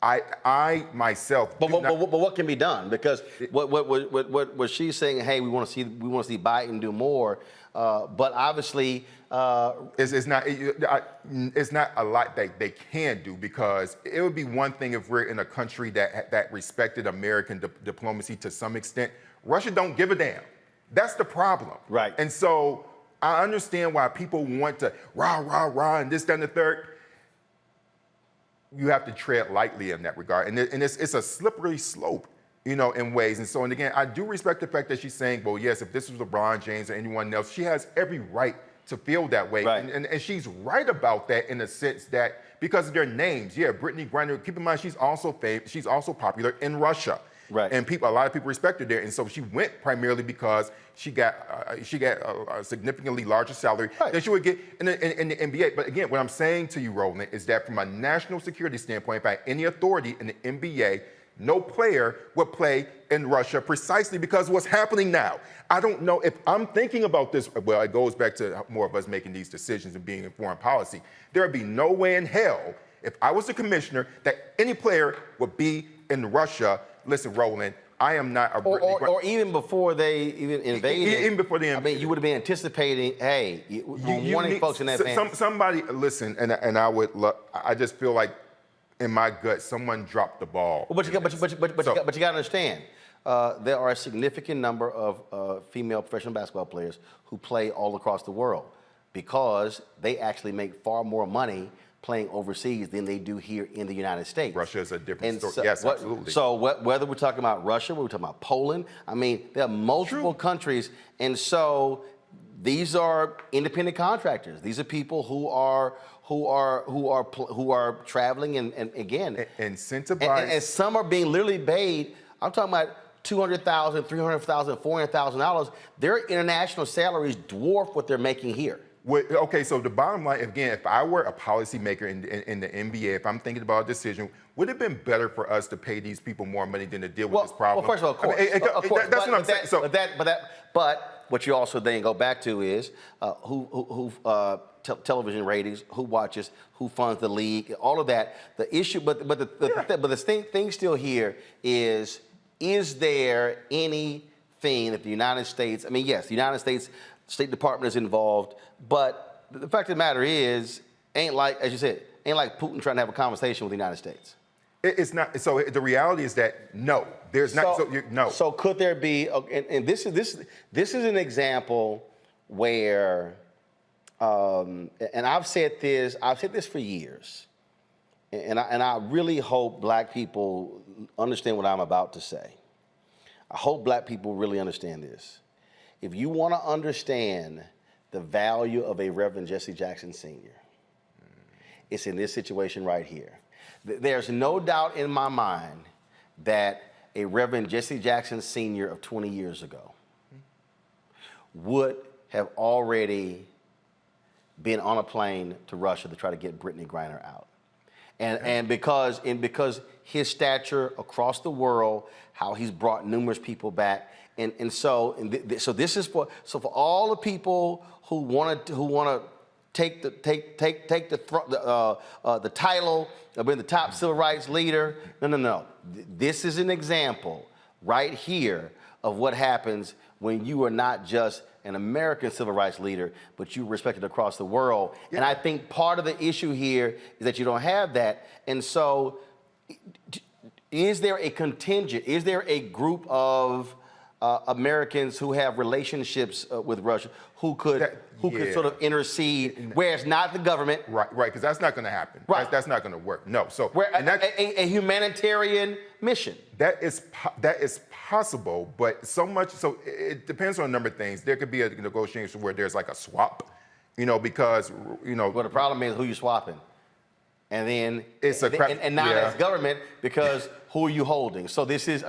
I myself. But what can be done? Because what she's saying, hey, we want to see Biden do more, but obviously it's not a lot that they can do, because it would be one thing if we're in a country that respected American diplomacy to some extent. Russia don't give a damn. That's the problem. Right. And so I understand why people want to rah, and this, that, and the third. You have to tread lightly in that regard. And it's a slippery slope, in ways. And again, I do respect the fact that she's saying, well, yes, if this was LeBron James or anyone else, she has every right to feel that way. Right. And she's right about that in the sense that because of their names. Yeah, Brittany Griner, keep in mind, she's also popular in Russia. Right. And a lot of people respect her there. And so she went primarily because she got a significantly larger salary than she would get in the NBA. But again, what I'm saying to you, Roland, is that from a national security standpoint, by any authority in the NBA, no player would play in Russia precisely because of what's happening now. I don't know if I'm thinking about this. Well, it goes back to more of us making these decisions and being in foreign policy. There would be no way in hell, if I was the commissioner, that any player would be in Russia. Listen, Roland, I am not a or even before they even invaded. Even before they invaded. I mean, you would have been anticipating, hey, warning folks in advance. Somebody, listen, and I would I just feel like in my gut, someone dropped the ball. But you got to understand, there are a significant number of female professional basketball players who play all across the world because they actually make far more money playing overseas than they do here in the United States. Russia is a different story. So, yes, absolutely. So whether we're talking about Russia, whether we're talking about Poland, I mean, there are multiple countries, and so these are independent contractors. These are people who are traveling and again incentivized. And some are being literally paid. I'm talking about $200,000, $300,000, $400,000. Their international salaries dwarf what they're making here. Okay, so the bottom line, again, if I were a policymaker in the NBA, if I'm thinking about a decision, would it have been better for us to pay these people more money than to deal with this problem? Well, first of all, of course. That's what I'm saying. But what you also then go back to is television ratings, who watches, who funds the league, all of that. The issue, but the thing still here is there anything that the United States? I mean, yes, the United States State Department is involved, but the fact of the matter is, ain't like, as you said, ain't like Putin trying to have a conversation with the United States. It's not. So the reality is that no, there's not. No. So could there be? And this is an example where, and I've said this for years, and I really hope black people understand what I'm about to say. I hope black people really understand this. If you want to understand the value of a Reverend Jesse Jackson Sr., it's in this situation right here. There's no doubt in my mind that a Reverend Jesse Jackson Sr. of 20 years ago would have already been on a plane to Russia to try to get Brittany Griner out. And because his stature across the world, how he's brought numerous people back, so this is for all the people who want to take the title of being the top civil rights leader. No. This is an example right here of what happens when you are not just an American civil rights leader, but you respected across the world. Yeah. And I think part of the issue here is that you don't have that. And so, is there a contingent? Is there a group of Americans who have relationships with Russia who could sort of intercede, where it's not the government? Right, because that's not going to happen. Right. That's not going to work. No. So a humanitarian mission. That is possible, but so it depends on a number of things. There could be a negotiation where there's like a swap, because Well, the problem is who you swapping. And then it's not as government, because who are you holding? So this is,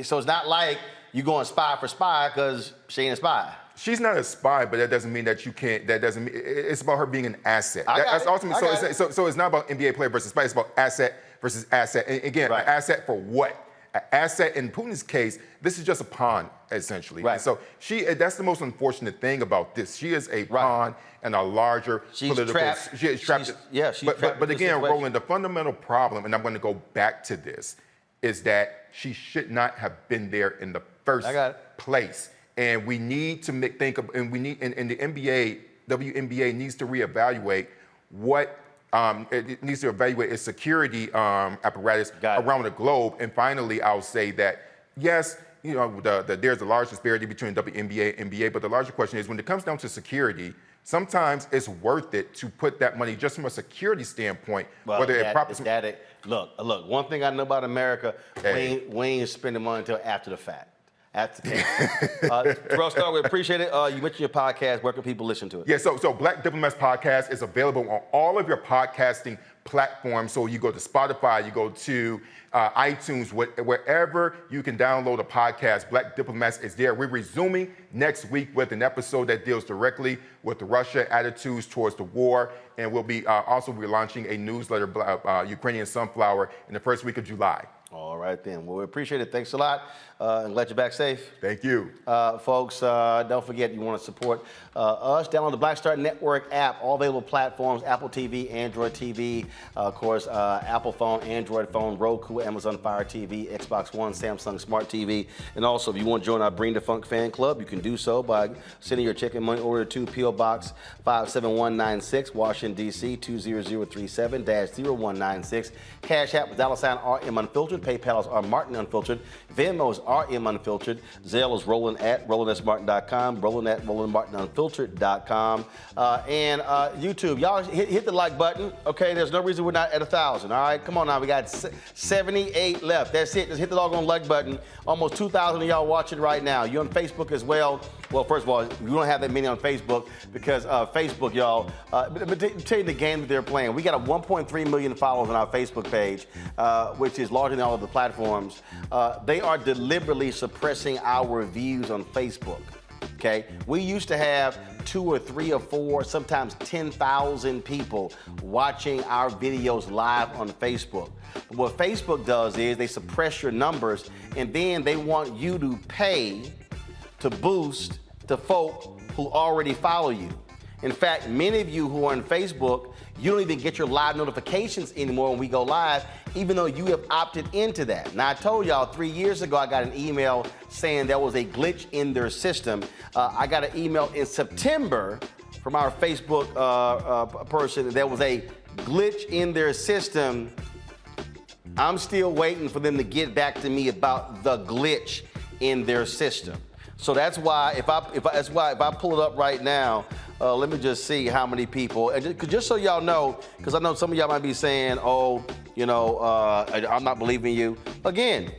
so it's not like you going spy for spy because she ain't a spy. She's not a spy, but that doesn't mean that you can't. That doesn't mean it's about her being an asset. That's ultimately. So it's not about NBA player versus spy. It's about asset versus asset. And again, an asset for what? An asset in Putin's case, this is just a pawn essentially. Right. And so that's the most unfortunate thing about this. She is a pawn in a larger political. Trapped. She's trapped. But again, Roland, the fundamental problem, and I'm going to go back to this, is that she should not have been there in the first place. And we need to think of, and the NBA, WNBA needs to reevaluate what it needs to evaluate its security apparatus around the globe. And finally, I'll say that yes, there's a large disparity between WNBA and NBA, but the larger question is when it comes down to security, sometimes it's worth it to put that money just from a security standpoint. Well, look, one thing I know about America, we ain't spending money until after the fact. Terrell Starr, we appreciate it. You mentioned your podcast. Where can people listen to it? Yeah, so Black Diplomats Podcast is available on all of your podcasting platforms. So you go to Spotify, you go to iTunes, wherever you can download a podcast. Black Diplomats is there. We're resuming next week with an episode that deals directly with the Russia attitudes towards the war. And we'll be also relaunching a newsletter, Ukrainian Sunflower, in the first week of July. All right, then. Well, we appreciate it. Thanks a lot. And glad you're back safe. Thank you. Folks, don't forget you want to support us. Download the Black Star Network app. All available platforms, Apple TV, Android TV, of course, Apple phone, Android phone, Roku, Amazon Fire TV, Xbox One, Samsung Smart TV. And also, if you want to join our Bring the Funk fan club, you can do so by sending your check and money order to P.O. Box 57196, Washington, D.C. 20037-0196. Cash App with $RM Unfiltered. PayPal is R Martin Unfiltered. Venmo is RM Unfiltered. Zelle is Roland@RolandSMartin.com. Roland@RolandMartinUnfiltered.com. And YouTube, y'all hit the like button. Okay, there's no reason we're not at 1,000. All right, come on now. We got 78 left. That's it. Just hit the doggone like button. Almost 2,000 of y'all watching right now. You're on Facebook as well. Well, first of all, we don't have that many on Facebook because Facebook, y'all, but tell you the game that they're playing. We got a 1.3 million followers on our Facebook page, which is larger than all of the platforms. They are deliberately suppressing our views on Facebook. Okay, we used to have 2 or 3 or 4, sometimes 10,000 people watching our videos live on Facebook. What Facebook does is they suppress your numbers, and then they want you to pay to boost the folk who already follow you. In fact, many of you who are on Facebook, you don't even get your live notifications anymore when we go live, even though you have opted into that. Now, I told y'all 3 years ago, I got an email saying there was a glitch in their system. I got an email in September from our Facebook person that there was a glitch in their system. I'm still waiting for them to get back to me about the glitch in their system. So that's why if I pull it up right now, let me just see how many people. And just so y'all know, because I know some of y'all might be saying, "Oh, you know, I'm not believing you." Again,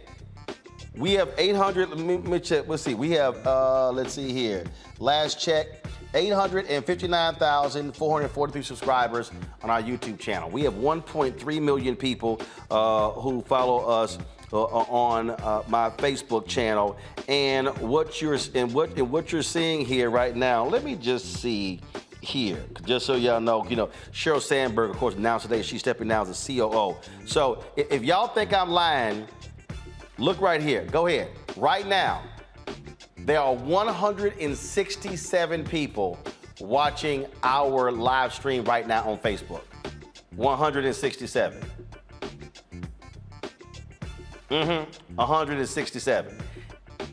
we have 800. Let me check. Let's see. We have. Let's see here. Last check, 859,443 subscribers on our YouTube channel. We have 1.3 million people who follow us on my Facebook channel, and what you're seeing here right now. Let me just see here, just so y'all know. You know, Sheryl Sandberg, of course, announced today she's stepping down as the COO. So if y'all think I'm lying, look right here. Go ahead. Right now, there are 167 people watching our live stream right now on Facebook. 167. 167.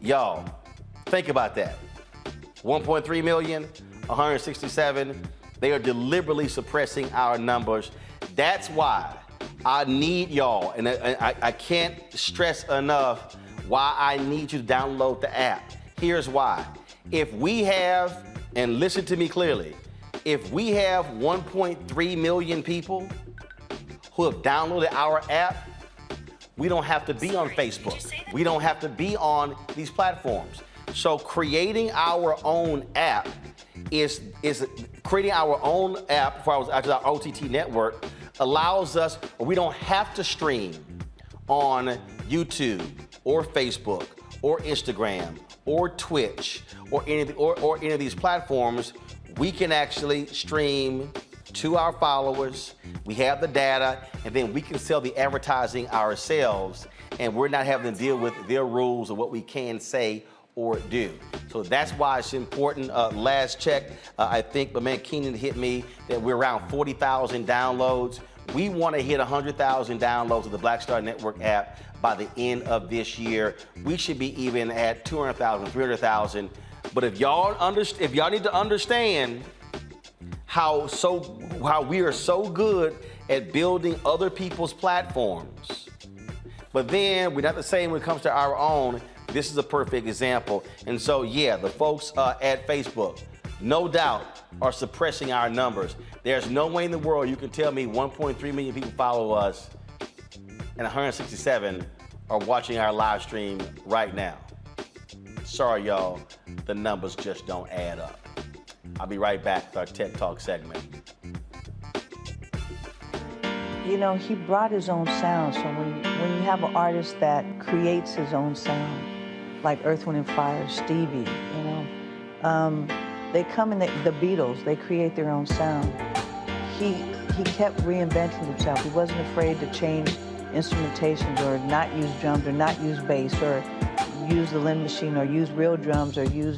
Y'all, think about that. 1.3 million, 167. They are deliberately suppressing our numbers. That's why I need y'all, and I can't stress enough why I need you to download the app. Here's why. If we have, and listen to me clearly, if we have 1.3 million people who have downloaded our app, we don't have to be on Facebook. We don't have to be on these platforms. So creating our own app is creating our own app for our OTT network allows us, we don't have to stream on YouTube or Facebook or Instagram or Twitch or any of these platforms. We can actually stream to our followers. We have the data, and then we can sell the advertising ourselves, and we're not having to deal with their rules of what we can say or do. So that's why it's important. Last check, I think, but man, Keenan hit me that we're around 40,000 downloads. We want to hit 100,000 downloads of the Black Star Network app by the end of this year. We should be even at 200,000, 300,000. But if y'all need to understand how we are so good at building other people's platforms, but then we're not the same when it comes to our own. This is a perfect example. And so, yeah, the folks at Facebook, no doubt, are suppressing our numbers. There's no way in the world you can tell me 1.3 million people follow us and 167 are watching our live stream right now. Sorry, y'all, the numbers just don't add up. I'll be right back with our Tech Talk segment. You know, he brought his own sound. So when you have an artist that creates his own sound, like Earth, Wind & Fire, Stevie, you know, they come in, the Beatles, they create their own sound. He kept reinventing himself. He wasn't afraid to change instrumentations or not use drums or not use bass or use the Lynn machine or use real drums or use,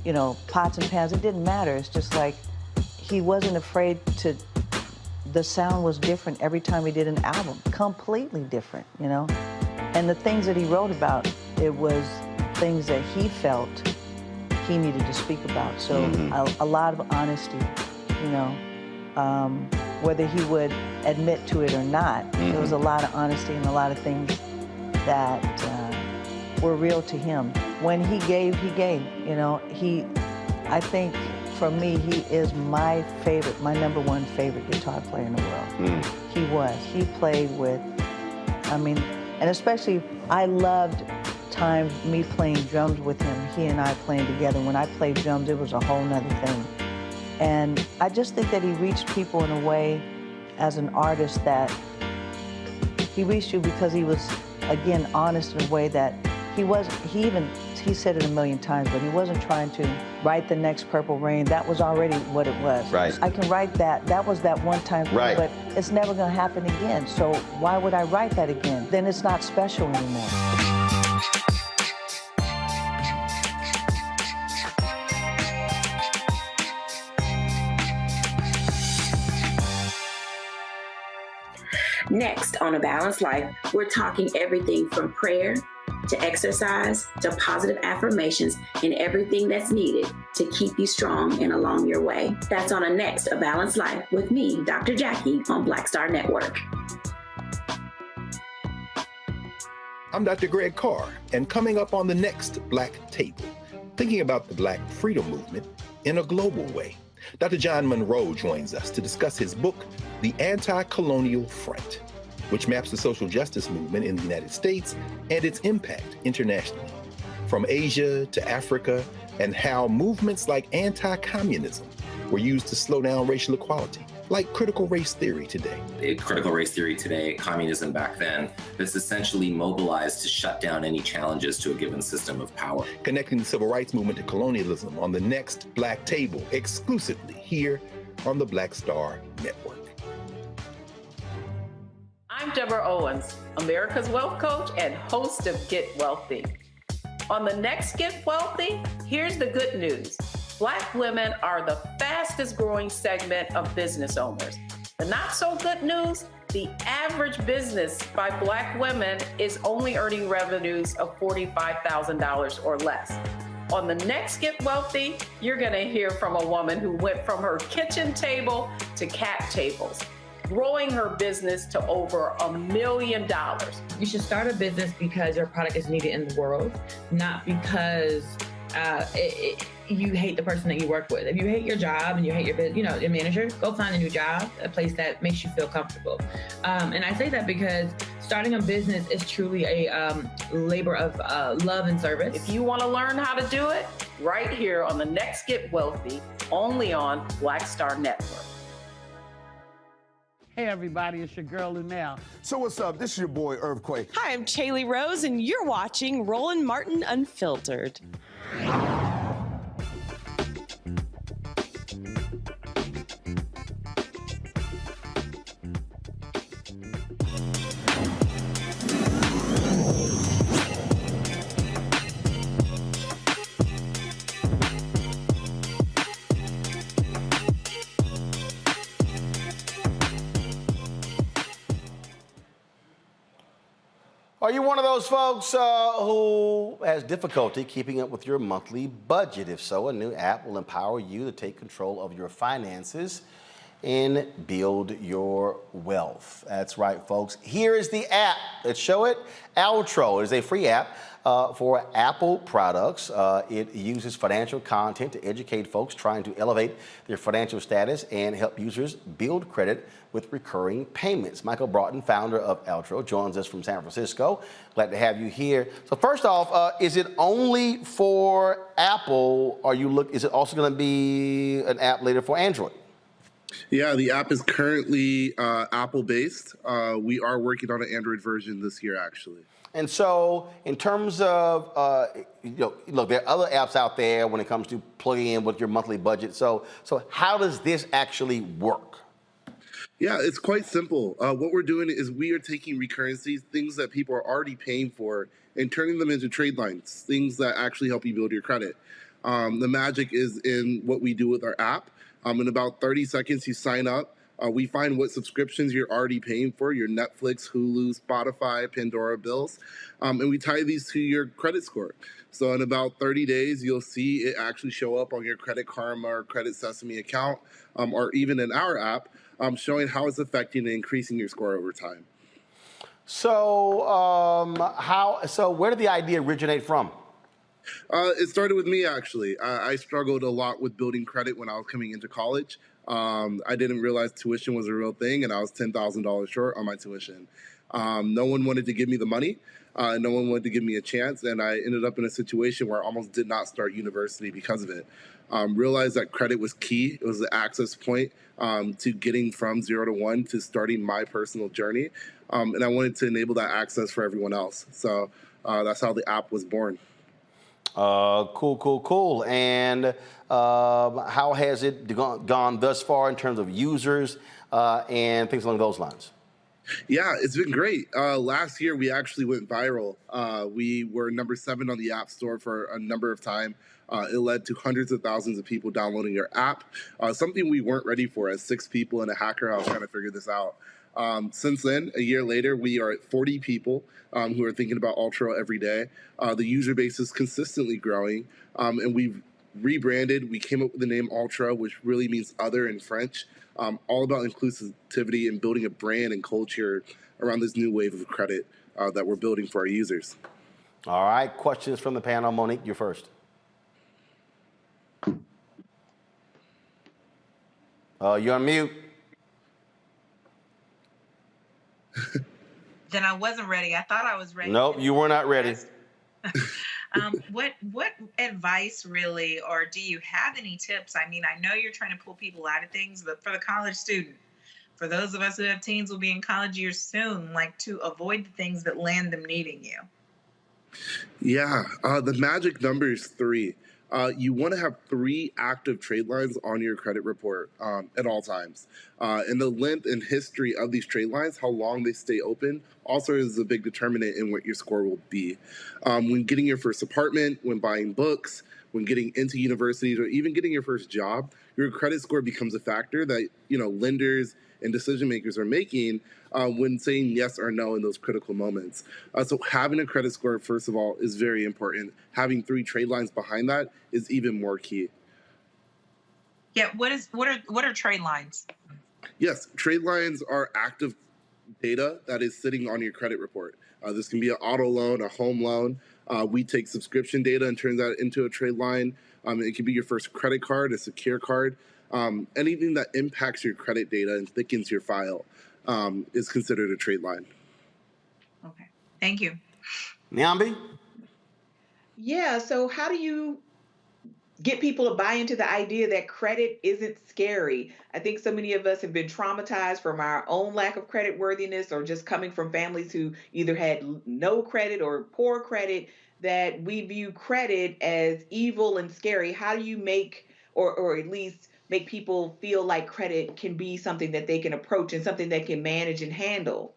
you know, pots and pans. It didn't matter. It's just like he wasn't afraid to, the sound was different every time he did an album, completely different, you know? And the things that he wrote about, it was things that he felt he needed to speak about. So a lot of honesty, you know, whether he would admit to it or not, there was a lot of honesty and a lot of things that were real to him. When he gave, you know. I think for me, he is my favorite, my #1 favorite guitar player in the world. He was. He played with, I mean, and especially I loved times me playing drums with him, he and I playing together. When I played drums, it was a whole nother thing. And I just think that he reached people in a way as an artist that he reached you because he was, again, honest in a way that he said it a million times, but he wasn't trying to write the next Purple Rain. That was already what it was. Right. I can write that. That was that one time thing, right. But it's never gonna happen again. So why would I write that again? Then it's not special anymore. Next on A Balanced Life, we're talking everything from prayer to exercise to positive affirmations and everything that's needed to keep you strong and along your way. That's on a next A Balanced Life with me, Dr. Jackie, on Black Star Network. I'm Dr. Greg Carr, and coming up on the next Black Table, thinking about the Black freedom movement in a global way. Dr. John Monroe joins us to discuss his book, The Anti-Colonial Front, which maps the social justice movement in the United States and its impact internationally, from Asia to Africa, and how movements like anti-communism were used to slow down racial equality, like critical race theory today. Critical race theory today, communism back then, that's essentially mobilized to shut down any challenges to a given system of power. Connecting the civil rights movement to colonialism on the next Black Table, exclusively here on the Black Star Network. I'm Deborah Owens, America's Wealth Coach and host of Get Wealthy. On the next Get Wealthy, here's the good news. Black women are the fastest growing segment of business owners. The not so good news, the average business by Black women is only earning revenues of $45,000 or less. On the next Get Wealthy, you're gonna hear from a woman who went from her kitchen table to cap tables, growing her business to over $1 million. You should start a business because your product is needed in the world, not because you hate the person that you work with. If you hate your job and you hate your manager, go find a new job, a place that makes you feel comfortable. And I say that because starting a business is truly a labor of love and service. If you want to learn how to do it, right here on the next Get Wealthy, only on Black Star Network. Hey everybody, it's your girl Lunel. So what's up? This is your boy Earthquake. Hi, I'm Chaley Rose, and you're watching Roland Martin Unfiltered. Are you one of those folks who has difficulty keeping up with your monthly budget? If so, a new app will empower you to take control of your finances and build your wealth. That's right, folks. Here is the app. Let's show it. Altro is a free app for Apple products. It uses financial content to educate folks trying to elevate their financial status and help users build credit with recurring payments. Michael Broughton, founder of Altro, joins us from San Francisco. Glad to have you here. So first off, is it only for Apple? Is it also going to be an app later for Android? Yeah, the app is currently Apple-based. We are working on an Android version this year, actually. And so, in terms of, look, there are other apps out there when it comes to plugging in with your monthly budget. So how does this actually work? Yeah, it's quite simple. What we're doing is we are taking recurrencies, things that people are already paying for, and turning them into trade lines, things that actually help you build your credit. The magic is in what we do with our app. In about 30 seconds, you sign up. We find what subscriptions you're already paying for, your Netflix, Hulu, Spotify, Pandora bills, and we tie these to your credit score. So in about 30 days, you'll see it actually show up on your Credit Karma or Credit Sesame account, or even in our app, showing how it's affecting and increasing your score over time. So, so where did the idea originate from? It started with me, actually. I struggled a lot with building credit when I was coming into college. I didn't realize tuition was a real thing, and I was $10,000 short on my tuition. No one wanted to give me the money. No one wanted to give me a chance, and I ended up in a situation where I almost did not start university because of it. Realized that credit was key. It was the access point to getting from 0 to 1 to starting my personal journey. And I wanted to enable that access for everyone else. So that's how the app was born. Cool. And how has it gone thus far in terms of users and things along those lines? Yeah, it's been great. Last year, we actually went viral. We were number 7 on the App Store for a number of time. It led to hundreds of thousands of people downloading your app, something we weren't ready for as 6 people in a hacker house trying to figure this out. Since then, a year later, we are at 40 people who are thinking about Ultra every day. The user base is consistently growing, and we've rebranded. We came up with the name Ultra, which really means other in French, all about inclusivity and building a brand and culture around this new wave of credit that we're building for our users. All right, questions from the panel. Monique, you're first. You're on mute. Then I wasn't ready. I thought I was ready. Nope, you were not ready. What advice really, or do you have any tips? I mean, I know you're trying to pull people out of things, but for the college student, for those of us who have teens will be in college years soon, like to avoid the things that land them needing you. Yeah, the magic number is 3. You want to have 3 active trade lines on your credit report at all times. And the length and history of these trade lines, how long they stay open, also is a big determinant in what your score will be. When getting your first apartment, when buying books, when getting into universities, or even getting your first job, your credit score becomes a factor that lenders and decision makers are making when saying yes or no in those critical moments. So having a credit score, first of all, is very important. Having 3 trade lines behind that is even more key. Yeah, what are trade lines? Yes, trade lines are active data that is sitting on your credit report. This can be an auto loan, a home loan. We take subscription data and turn that into a trade line. It can be your first credit card, a secure card. Anything that impacts your credit data and thickens your file is considered a trade line. Okay, thank you. Nyambi? Yeah, so how do you get people to buy into the idea that credit isn't scary? I think so many of us have been traumatized from our own lack of credit worthiness, or just coming from families who either had no credit or poor credit, that we view credit as evil and scary. How do you make, or at least make people feel like credit can be something that they can approach and something they can manage and handle?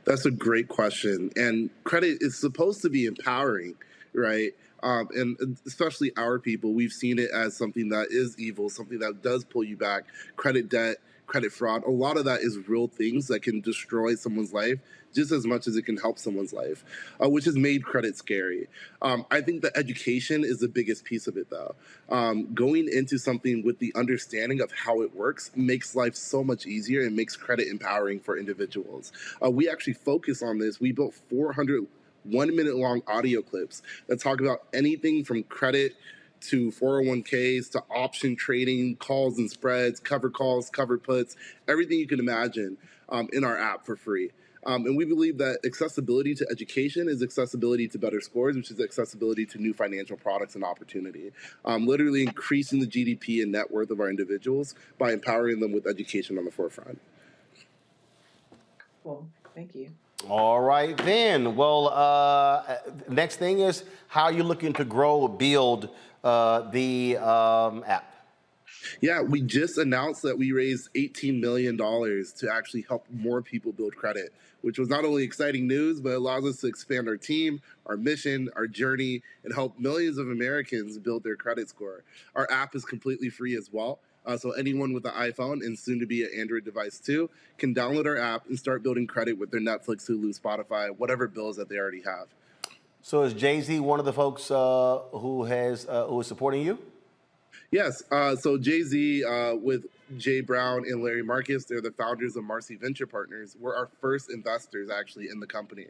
That's a great question. And credit is supposed to be empowering, right? And especially our people, we've seen it as something that is evil, something that does pull you back. Credit debt, credit fraud, a lot of that is real things that can destroy someone's life just as much as it can help someone's life, which has made credit scary. I think that education is the biggest piece of it, though. Going into something with the understanding of how it works makes life so much easier and makes credit empowering for individuals. We actually focus on this. We built 400 1-minute-long audio clips that talk about anything from credit to 401ks to option trading, calls and spreads, cover calls, cover puts, everything you can imagine in our app for free. And we believe that accessibility to education is accessibility to better scores, which is accessibility to new financial products and opportunity. Literally increasing the GDP and net worth of our individuals by empowering them with education on the forefront. Well, thank you. All right, then. Well, next thing is how you're looking to grow or build the app. Yeah, we just announced that we raised $18 million to actually help more people build credit, which was not only exciting news, but allows us to expand our team, our mission, our journey, and help millions of Americans build their credit score. Our app is completely free as well. So anyone with an iPhone and soon to be an Android device too can download our app and start building credit with their Netflix, Hulu, Spotify, whatever bills that they already have. So is Jay-Z one of the folks who is supporting you? Yes. So Jay-Z with Jay Brown and Larry Marcus, they're the founders of Marcy Venture Partners. We're our first investors actually in the company.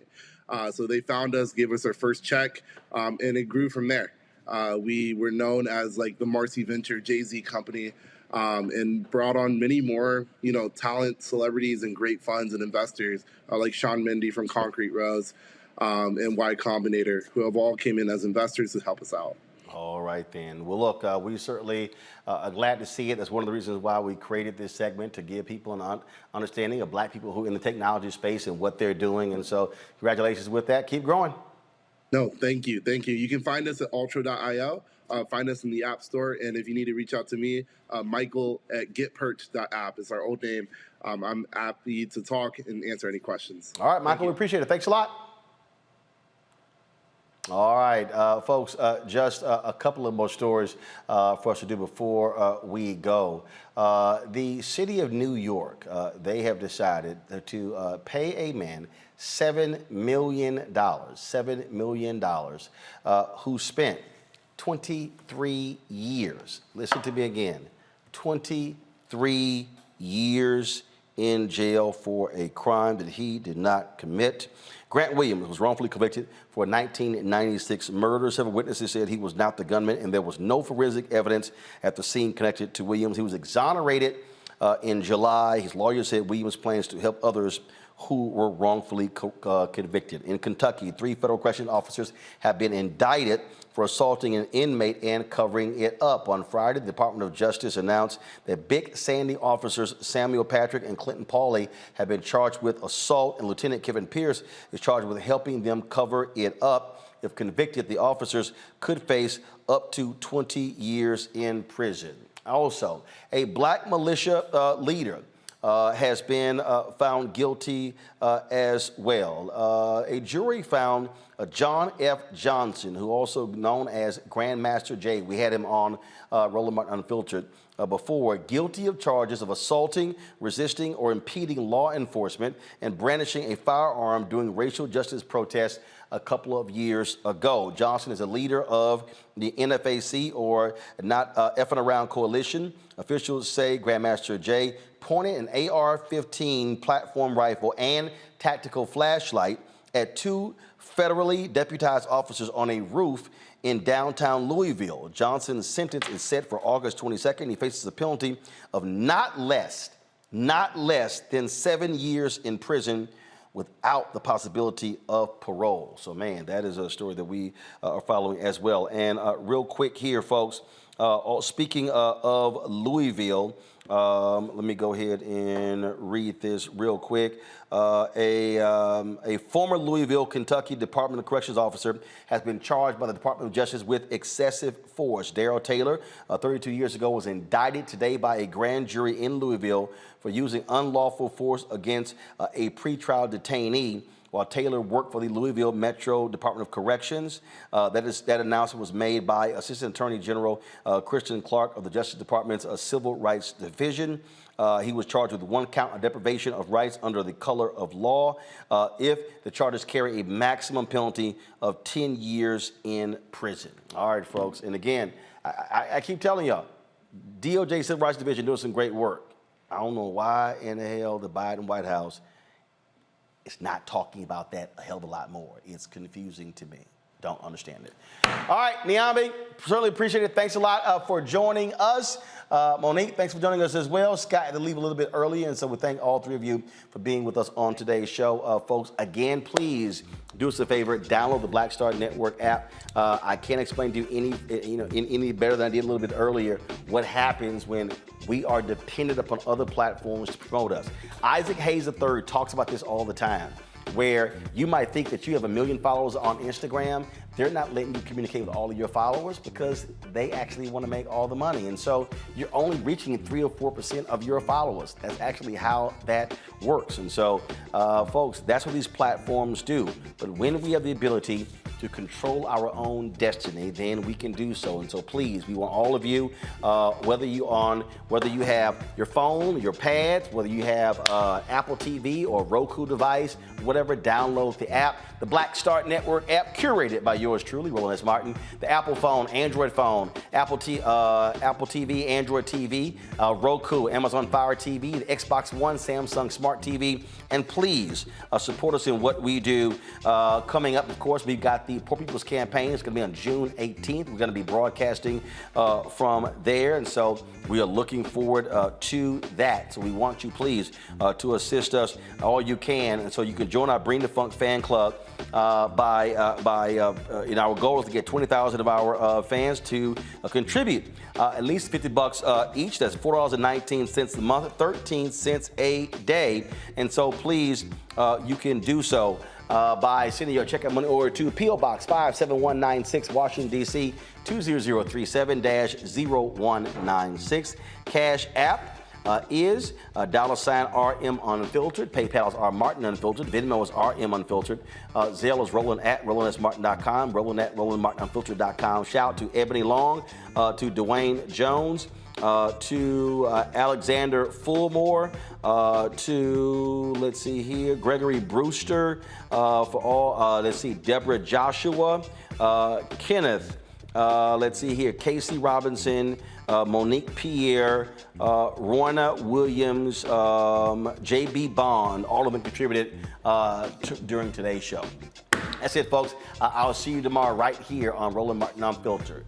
So they found us, gave us our first check, and it grew from there. We were known as like the Marcy Venture Jay-Z company, and brought on many more, talent, celebrities, and great funds and investors like Sean Mendy from Concrete Rose and Y Combinator, who have all came in as investors to help us out. All right, then. Well, look, we certainly are glad to see it. That's one of the reasons why we created this segment, to give people an understanding of Black people who are in the technology space and what they're doing. And so congratulations with that. Keep growing. No, thank you. Thank you. You can find us at ultra.io. Find us in the App Store. And if you need to reach out to me, Michael at getperch.app is our old name. I'm happy to talk and answer any questions. All right, Michael, we appreciate it. Thanks a lot. All right, folks, just a couple of more stories for us to do before we go. The city of New York, they have decided to pay a man $7 million, $7 million, who spent 23 years, listen to me again, 23 years in jail for a crime that he did not commit. Grant Williams was wrongfully convicted for a 1996 murder. Several witnesses said he was not the gunman, and there was no forensic evidence at the scene connected to Williams. He was exonerated in July. His lawyer said Williams plans to help others who were wrongfully convicted. In Kentucky, 3 federal correctional officers have been indicted for assaulting an inmate and covering it up. On Friday, the Department of Justice announced that Big Sandy officers Samuel Patrick and Clinton Pauley have been charged with assault, and Lieutenant Kevin Pierce is charged with helping them cover it up. If convicted, the officers could face up to 20 years in prison. Also, a Black militia leader has been found guilty as well. A jury found John F. Johnson, who also known as Grandmaster Jay, we had him on Roland Martin Unfiltered before, guilty of charges of assaulting, resisting, or impeding law enforcement and brandishing a firearm during racial justice protests a couple of years ago. Johnson is a leader of the NFAC, or Not Effing Around Coalition. Officials say Grandmaster Jay pointed an AR-15 platform rifle and tactical flashlight at 2 federally deputized officers on a roof in downtown Louisville. Johnson's sentence is set for August 22nd. He faces a penalty of not less than 7 years in prison without the possibility of parole. So, man, that is a story that we are following as well. And real quick here, folks, speaking of Louisville, let me go ahead and read this real quick. A former Louisville, Kentucky Department of Corrections officer has been charged by the Department of Justice with excessive force. Darrell Taylor, 32 years ago, was indicted today by a grand jury in Louisville for using unlawful force against a pretrial detainee while Taylor worked for the Louisville Metro Department of Corrections. That announcement was made by Assistant Attorney General Christian Clark of the Justice Department's Civil Rights Division. He was charged with 1 count of deprivation of rights under the color of law if the charges carry a maximum penalty of 10 years in prison. All right, folks. And again, I keep telling y'all, DOJ Civil Rights Division doing some great work. I don't know why in the hell the Biden White House is not talking about that a hell of a lot more. It's confusing to me. Don't understand it. All right, Niambi, certainly appreciate it. Thanks a lot for joining us. Monique, thanks for joining us as well. Scott had to leave a little bit early, and so we thank all 3 of you for being with us on today's show. Folks, again, please do us a favor, download the Black Star Network app. I can't explain to you any better than I did a little bit earlier what happens when we are dependent upon other platforms to promote us. Isaac Hayes III talks about this all the time. where you might think that you have 1 million followers on Instagram. They're not letting you communicate with all of your followers because they actually want to make all the money. And so you're only reaching 3 or 4% of your followers. That's actually how that works. And so, folks, that's what these platforms do. But when we have the ability to control our own destiny, then we can do so. And so please, we want all of you, whether you have your phone, your pads, whether you have Apple TV or Roku device, whatever, download the app. The Black Star Network app, curated by yours truly, Roland S. Martin. The Apple phone, Android phone, Apple TV, Android TV, Roku, Amazon Fire TV, the Xbox One, Samsung Smart TV. And please support us in what we do. Coming up, of course, we've got the Poor People's Campaign. It's going to be on June 18th. We're going to be broadcasting from there. And so we are looking forward to that. So we want you, please, to assist us all you can. And so you can join our Bring the Funk fan club our goal is to get 20,000 of our fans to contribute at least $50 each. That's $4.19 a month, 13 cents a day. And so please, you can do so by sending your check out money order to P.O. Box 57196, Washington, D.C. 20037-0196. Cash App is $RM Unfiltered. PayPal is R Martin Unfiltered. Venmo is RM Unfiltered. Zelle is Roland at RolandSMartin.com. Roland at RolandMartinUnfiltered.com. Shout out to Ebony Long, to Dwayne Jones, to Alexander Fullmore, to, let's see here, Gregory Brewster, for all, Deborah Joshua, Kenneth, let's see here, Casey Robinson, Monique Pierre, Rorna Williams, J.B. Bond, all of them contributed during today's show. That's it, folks. I'll see you tomorrow right here on Roland Martin Unfiltered.